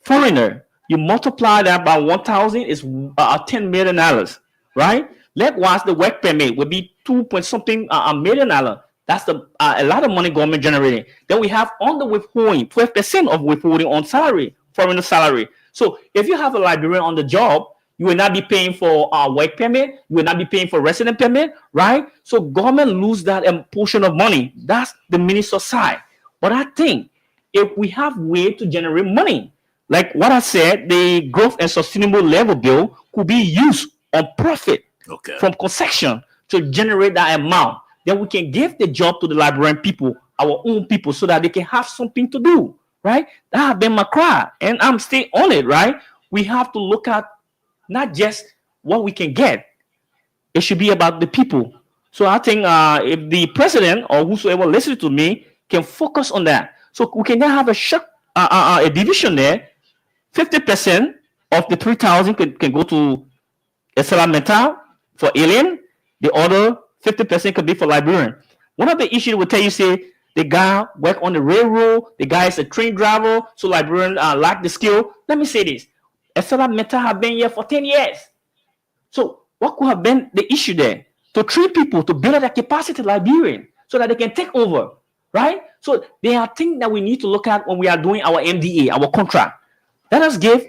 foreigner, you multiply that by 1,000 is $10 million, right? Likewise, the work permit will be 2 point something million dollar. That's a lot of money government generating. Then we have on the withholding, 12% of withholding on salary, foreign salary. So if you have a librarian on the job, you will not be paying for work permit. You will not be paying for resident permit, right? So government lose that portion of money. That's the minister side. But I think if we have way to generate money, like what I said, the growth and sustainable level bill could be used on profit from concession to generate that amount. Then we can give the job to the librarian people, our own people, so that they can have something to do, right? That has been my cry, and I'm still on it, right? We have to look at not just what we can get. It should be about the people. So I think if the president or whosoever listening to me can focus on that, so we can then have a division there. 50% of the 3,000 can go to Esala Mental for alien. The other 50% could be for librarian. One of the issues will tell you, say, the guy work on the railroad, the guy is a train driver, so librarian lack the skill. Let me say this. Esala Mental have been here for 10 years. So what could have been the issue there? To train people to build their capacity librarian so that they can take over, right? So there are things that we need to look at when we are doing our MDA, our contract. Let us give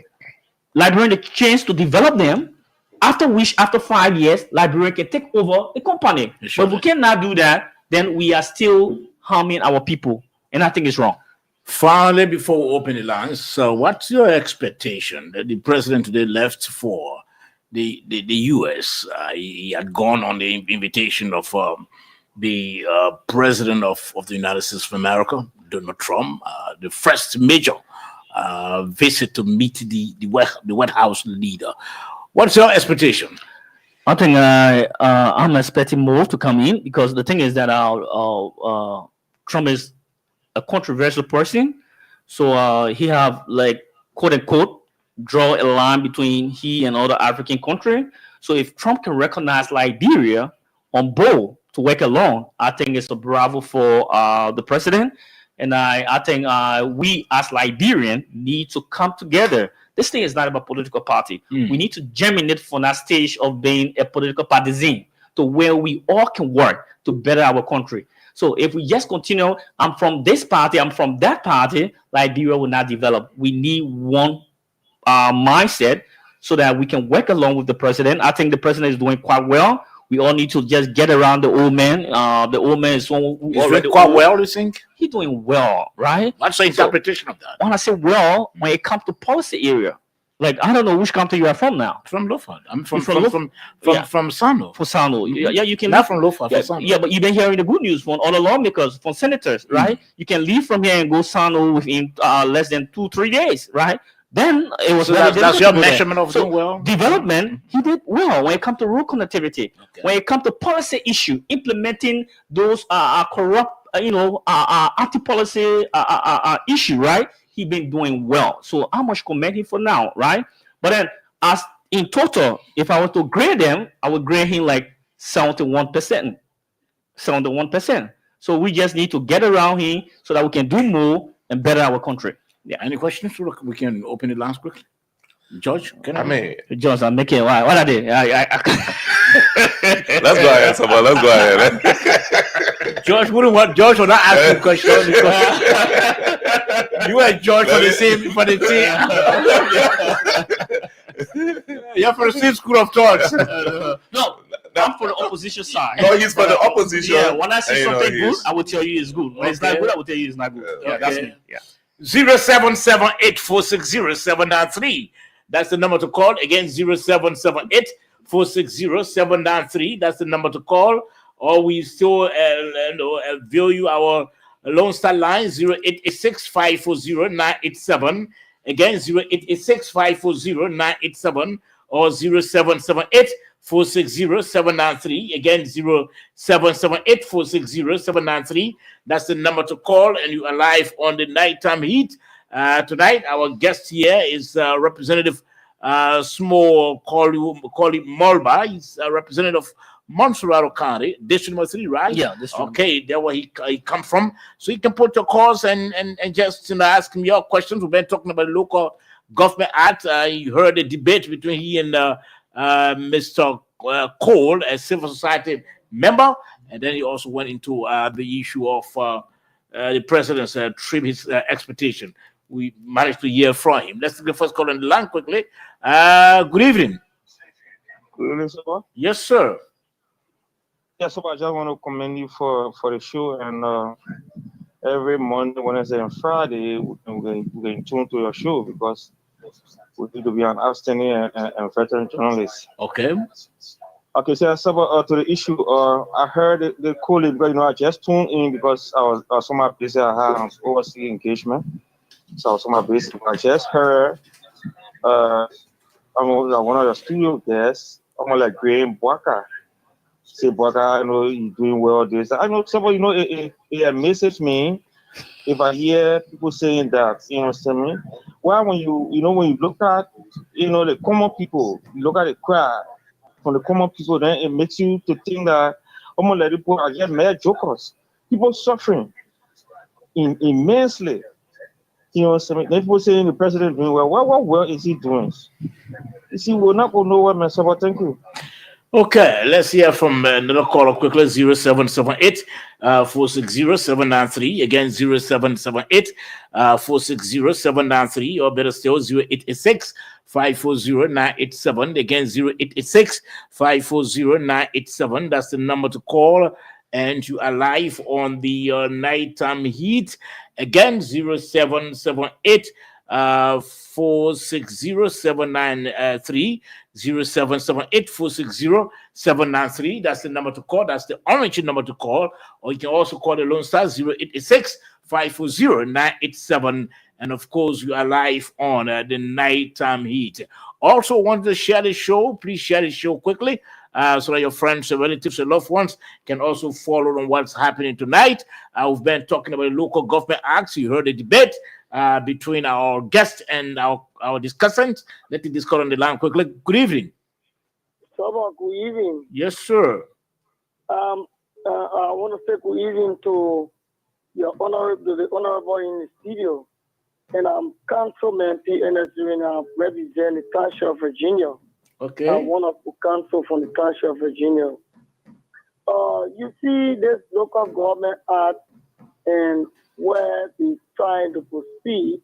librarian the chance to develop them, after which, after 5 years, librarian can take over the company. But if we cannot do that, then we are still harming our people. And I think it's wrong. Finally, before we open the lines, what's your expectation that the president today left for the U.S.? He had gone on the invitation of the president of the United States of America, Donald Trump, the first major visit to meet the White House leader. What's your expectation? I think I'm expecting more to come in, because the thing is that Trump is a controversial person. So he have, like, quote unquote, draw a line between he and other African countries. So if Trump can recognize Liberia on board to work along, I think it's a bravo for the president. And I think we as Liberians need to come together. This thing is not about political party. We need to germinate from that stage of being a political partisan to where we all can work to better our country. So if we just continue, I'm from this party, I'm from that party, Liberia will not develop. We need one mindset so that we can work along with the president. I think the president is doing quite well. We all need to just get around the old man. The old man is one who already quite well, you think? He's doing well, right? What's the interpretation of that? When I say well, when it comes to policy area, like, I don't know which country you are from now. From Loford. I'm from Yeah. from Sano. For Sano. Yeah, you can Not leave from Loford. Yeah, from Sano. yeah, but you've been hearing the good news from other lawmakers, from senators, right? You can leave from here and go Sano within less than 2-3 days, right? Then it was So very that's your difficult there. measurement of doing well? Development, he did well when it comes to road connectivity. When it comes to policy issue, implementing those corrupt, anti-policy issue, right? He been doing well. So I must commend him for now, right? But then, as in total, if I were to grade them, I would grade him like 71%. 71%. So we just need to get around him so that we can do more and better our country. Yeah. Any questions? We can open the lines quickly. George, George, I'm making what are they? Let's go ahead, someone. Let's go ahead. George wouldn't want George will not ask you questions because you and George for the same You're from the same school of thought. No, I'm for the opposition side. No, he's for the opposition. Yeah, when I see something good, he's- I will tell you it's good. When it's not good, I will tell you it's not good. Yeah, that's me. Yeah. 07784600793. That's the number to call. Again, 07784600793. That's the number to call. Or we still view you our Lone Star line 0886-540-987. Again, 0886-540-987 or 0778-460-793. Again, 0778-460-793. That's the number to call, and you are live on the Nighttime Heat. Tonight, our guest here is Representative Small Collie Mulba. He's a representative of Montserrat County, District Number 3, right? Yeah, this one. Okay, that's where he come from. So you can put your calls and just ask him your questions. We've been talking about the Local Government Act. You heard the debate between he and Mr. Cole, a civil society member, and then he also went into the issue of the president's trip, his expectation. We managed to hear from him. Let's take the first call on the line quickly. Good evening. Good evening, sir. Yes, sir. Yes, sir. I just want to commend you for the show. And every Monday, Wednesday, and Friday, we can tune to your show because we need to be an outstanding and veteran journalist. Okay. Okay, so to the issue, I heard the call because I just tuned in because I was on my busy. I had an overseas engagement, so I was on my busy. I just heard I'm one of the studio guests. I'm like Graham Bwaka. Say Bwaka, you're doing well. This I know somebody, it amazes me if I hear people saying that. You understand me? Why when you look at the common people, you look at the crowd from the common people, then it makes you to think that people are just mere jokers. People suffering immensely. You know what I'm saying? Then people saying the president doing well. What well is he doing? You see, we're not going nowhere, man. So thank you. Okay, let's hear from another caller quickly. 0778 460 793. Again, 0778 460 793, or better still 0886 540 987. Again, 0886 540 987. That's the number to call. And you are live on the nighttime heat. Again, 0778 460 793. 0778 460 793. That's the number to call. That's the orange number to call. Or you can also call the Lone Star 0886 540 987. And of course, you are live on the nighttime heat. Also, want to share the show? Please share the show quickly so that your friends, relatives, and loved ones can also follow on what's happening tonight. We've been talking about the local government acts. You heard the debate between our guest and our discussant. Let me discuss on the line quickly. Good evening. Good evening. Yes, sir. I want to say good evening to the honorable in the studio. And I'm Councilman P.N.S. represent the Township of Virginia. Okay. I'm one of the council from the Township of Virginia. You see this local government act and where they're trying to proceed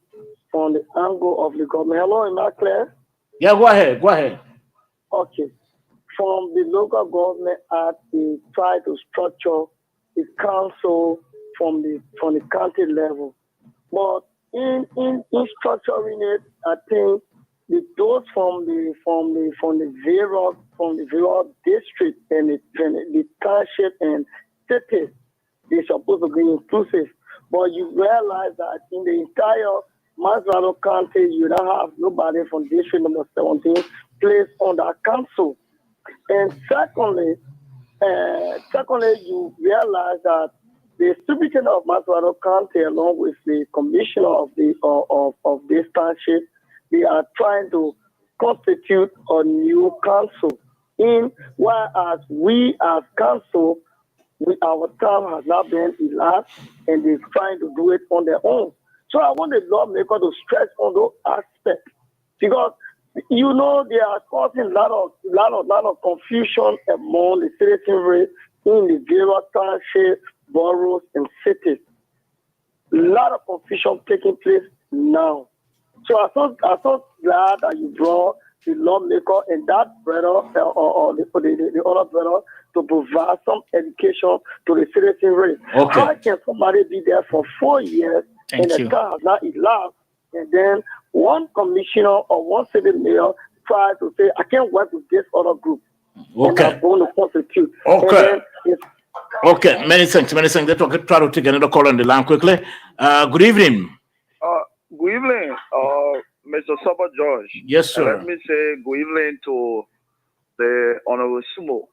from the angle of the government. Hello, am I clear? Yeah, go ahead. Go ahead. Okay. From the local government act, they try to structure the council from the county level. But in structuring it, I think those from the various district and the township and cities, they're supposed to be inclusive. But you realize that in the entire Massachusetts County, you don't have nobody from district number 17 placed on that council. And secondly, you realize that the superintendent of Massachusetts County, along with the commissioner of this township, they are trying to constitute a new council. Whereas we as council, our term has not been elapsed, and they're trying to do it on their own. So I want the lawmaker to stress on those aspects because they are causing a lot of confusion among the citizenry in the various townships, boroughs, and cities. A lot of confusion taking place now. So I'm so glad that you brought the lawmaker and that brother or the other brother to provide some education to the citizenry. Okay. How can somebody be there for 4 years and the time has not elapsed, and then one commissioner or one city mayor tries to say, I can't work with this other group. Okay. And I'm going to constitute. Okay. Okay. Many thanks. Let's try to take another call on the line quickly. Good evening. Good evening, Mr. Saba George. Yes, sir. Let me say good evening to the Honorable Sumo.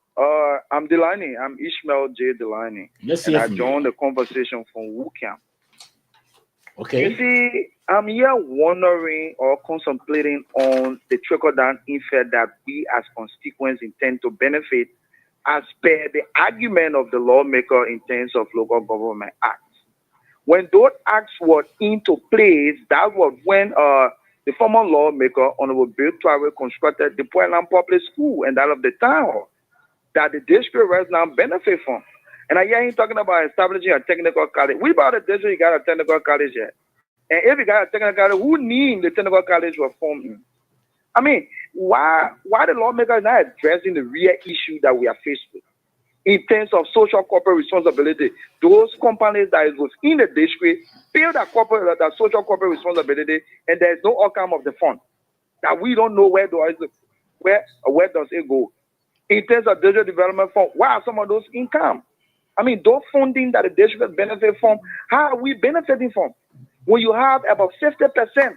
I'm Delaney. I'm Ishmael J. Delaney. Yes, and I joined the conversation from Wookam. Okay. You see, I'm here wondering or contemplating on the trickle-down effect that we as constituents intend to benefit as per the argument of the lawmaker in terms of local government acts. When those acts were into place, that was when the former lawmaker, Honorable Bill Traore, constructed the Poiland Public School and that of the town. that the district right now benefit from. And I hear him talking about establishing a technical college. We about the district, you got a technical college yet. And if you got a technical college, who need the technical college reform? I mean, why the lawmakers not addressing the real issue that we are faced with in terms of social corporate responsibility? Those companies that is within the district pay that social corporate responsibility, and there is no outcome of the fund. That we don't know where does it go. In terms of district development fund, why are some of those income? I mean, those funding that the district benefit from, how are we benefiting from? When you have about 50%,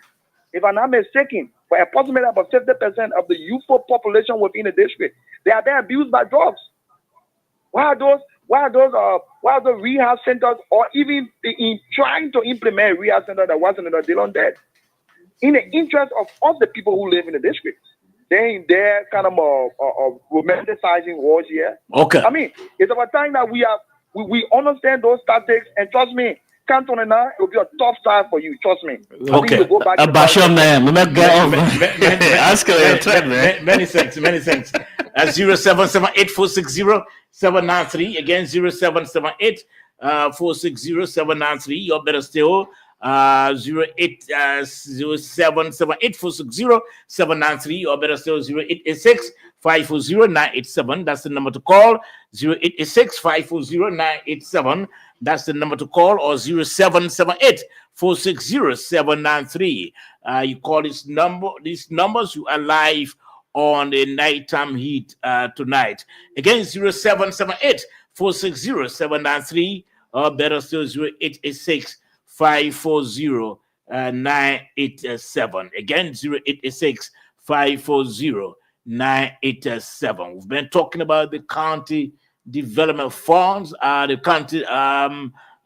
if I'm not mistaken, for approximately about 50% of the youthful population within the district, they are being abused by drugs. Why are those rehab centers, or even in trying to implement rehab centers that wasn't deal on that? In the interest of all the people who live in the district, they're kind of romanticizing wars here. Okay. I mean, it's about time that we understand those tactics, and trust me, Canton and I, it will be a tough time for you. Trust me. Okay. Bashir, man, we might get off. Ask her, man. Many thanks. 0778-460-793. Again, 0778-460-793. You better still 0778-460-793. Or better still 0886-540-987. That's the number to call. 0886-540-987. That's the number to call, or 0778-460-793. You call this number. These numbers, you are live on the nighttime heat tonight. Again, 0778-460-793, or better still 0886-540-987. Again, 0886-540-987. We've been talking about the county development funds, the county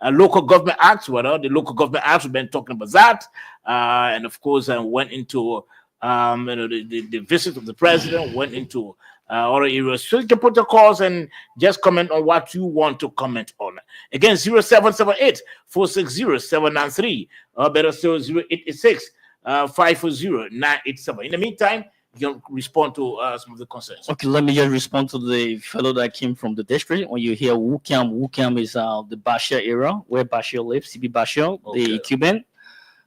local government acts. The local government acts, we've been talking about that, and of course, I went into the visit of the president, went into other areas. So you can put your calls and just comment on what you want to comment on. Again, 0778-460-793, or better still 0886-540-987. In the meantime, you can respond to some of the concerns. Okay, let me just respond to the fellow that came from the district. When you hear Wukam is the Bashir era, where Bashir lives, CB Bashir, the Cuban.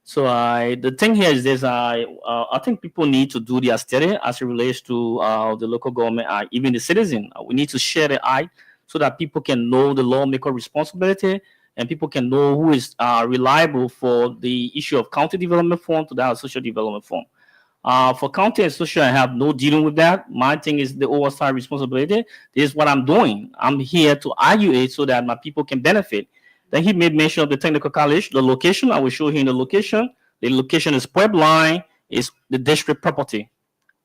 So the thing here is this: I think people need to do their study as it relates to the local government, even the citizen. We need to share the eye so that people can know the lawmaker responsibility, and people can know who is reliable for the issue of county development fund to that social development fund. For county and social, I have no dealing with that. My thing is the oversight responsibility. This is what I'm doing. I'm here to argue it so that my people can benefit. Then he made mention of the technical college, the location. I will show him the location. The location is Puebline, is the district property.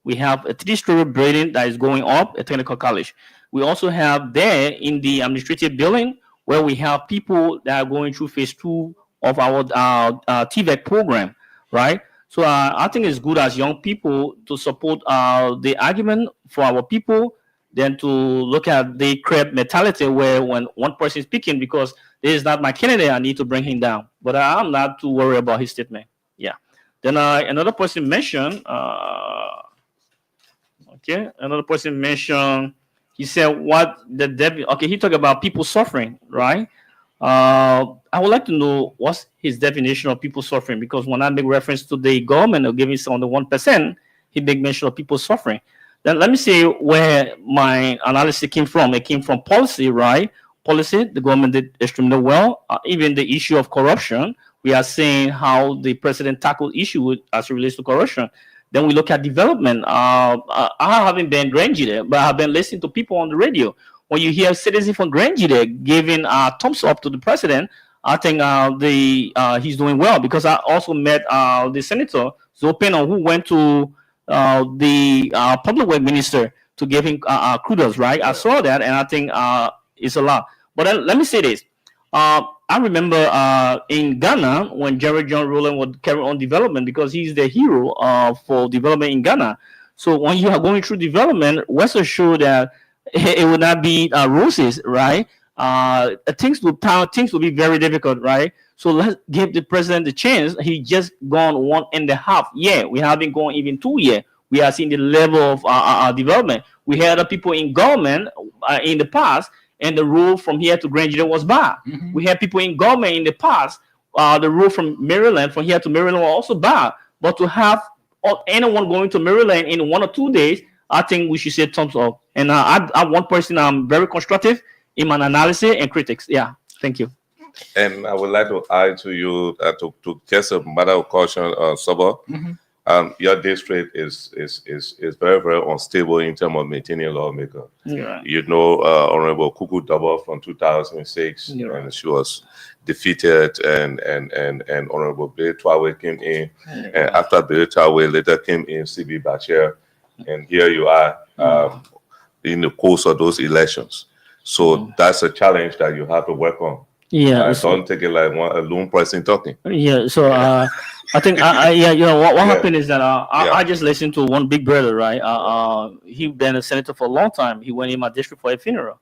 We have a 3-story building that is going up, a technical college. We also have there in the administrative building where we have people that are going through phase 2 of our TVEC program, right? So I think it's good as young people to support the argument for our people, than to look at the crab mentality where when one person is speaking, because this is not my candidate, I need to bring him down. But I'm not too worried about his statement. Yeah. Then another person mentioned, he said what the debit. Okay, he talked about people suffering, right? I would like to know what's his definition of people suffering, because when I make reference to the government of giving on the 1%, he make mention of people suffering. Then let me see where my analysis came from. It came from policy, right? Policy, the government did extremely well. Even the issue of corruption, we are seeing how the president tackled issue as it relates to corruption. Then we look at development. I haven't been Grangida, but I've been listening to people on the radio. When you hear citizens from Grangida giving a thumbs up to the president, I think he's doing well, because I also met the senator Zopeno, who went to the public work minister to give him kudos, right? I saw that, and I think it's a lot. But let me say this. I remember in Ghana when Jerry John Rowland would carry on development, because he's the hero for development in Ghana. So when you are going through development, rest assured that it will not be roses, right? Things will be very difficult, right? So let's give the president the chance. He just gone 1.5 years. We haven't gone even 2 years we are seeing the level of development. We had people in government in the past, and the road from here to Grand Junction was bad. We had people in government in the past, the road from Maryland, from here to Maryland, was also bad. But to have anyone going to Maryland in 1 or 2 days, I think we should say thumbs up. And I'm one person, I'm very constructive in my analysis and critics. Yeah, thank you. And I would like to add to you to just a matter of caution, Saba. Your district is very, very unstable in terms of maintaining lawmaker. Yeah. You know, Honorable Kuku Dabo from 2006, and she was defeated, and Honorable Billy Twawe came in, and after Billy Twawe later came in CB Bashir, and here you are in the course of those elections. So that's a challenge that you have to work on. Yeah, don't take it like a lone person talking. Yeah, so I think what happened is that I just listened to one big brother, right? He been a senator for a long time. He went in my district for a funeral.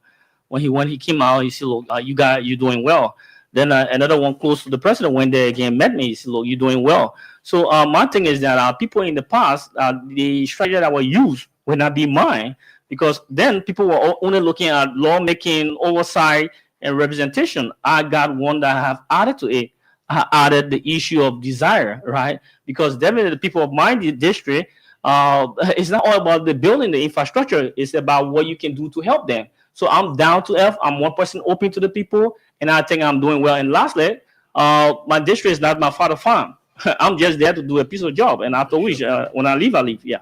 When he came out, he said, "Look, you're doing well." Then another one close to the president went there again, met me. He said, "Look, you're doing well." So my thing is that people in the past, the strategy that were used will not be mine, because then people were only looking at lawmaking, oversight, and representation. I got one that I have added to it. I added the issue of desire, right? Because definitely the people of my district, it's not all about the building, the infrastructure. It's about what you can do to help them. So I'm down to earth. I'm one person open to the people, and I think I'm doing well. And lastly, my district is not my father's farm. I'm just there to do a piece of job, and after which, when I leave, I leave. Yeah.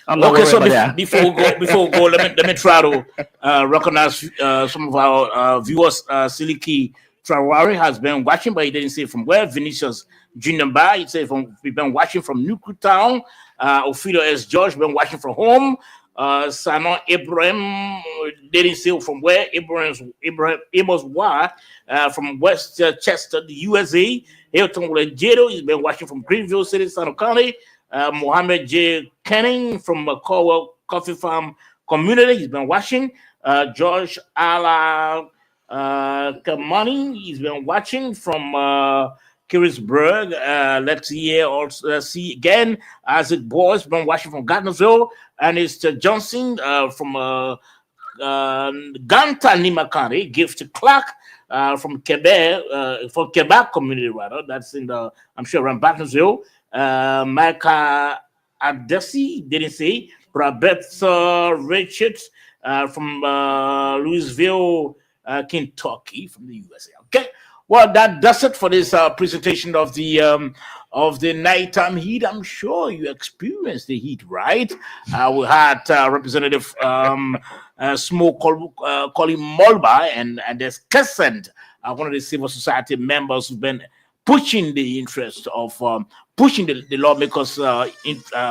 I'm not Okay, so before we go, let me try to recognize some of our viewers. Siliki Traore has been watching, but he didn't say from where. Vinicius Jinamba, he said we've been watching from Newtown. Ophelia S. George been watching from home. Sanon Ibrahim didn't say from where. Ibrahim Amos Wa from West Chester, the USA. Hilton Lejedo, he's been watching from Greenville City, Santa County. Mohammed J. Kenning from Caldwell Coffee Farm Community, he's been watching. George Ala Kamani, he's been watching from Kirisburg. Let's see again. Isaac Boyce been watching from Gardnersville, and it's Johnson from Ganta Nima County. Gift Clark from Quebec, from Quebec community rather. That's in the, I'm sure, around Gardnersville. Micah Adesi didn't say. Roberta Richards from Louisville, Kentucky, from the USA. Okay, well, that does it for this presentation of the nighttime heat. I'm sure you experienced the heat, right? We had Representative Smoke Colin Mulba and there's Crescent, one of the civil society members who've been pushing the interest of pushing the lawmakers,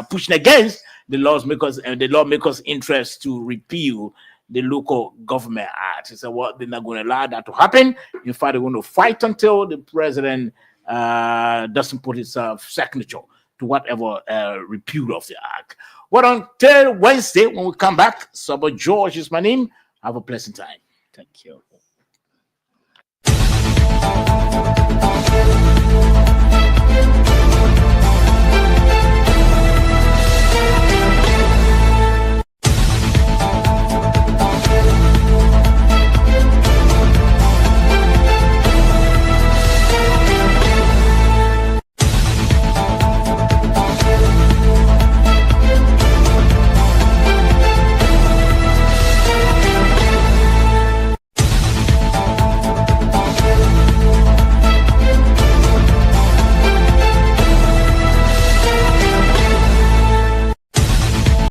pushing against the lawmakers' interest to repeal the Local Government Act. He said, well, they're not going to allow that to happen. In fact, they're going to fight until the president doesn't put his signature to whatever repeal of the act. Well, until Wednesday, when we come back, Saba George is my name. Have a pleasant time. Thank you.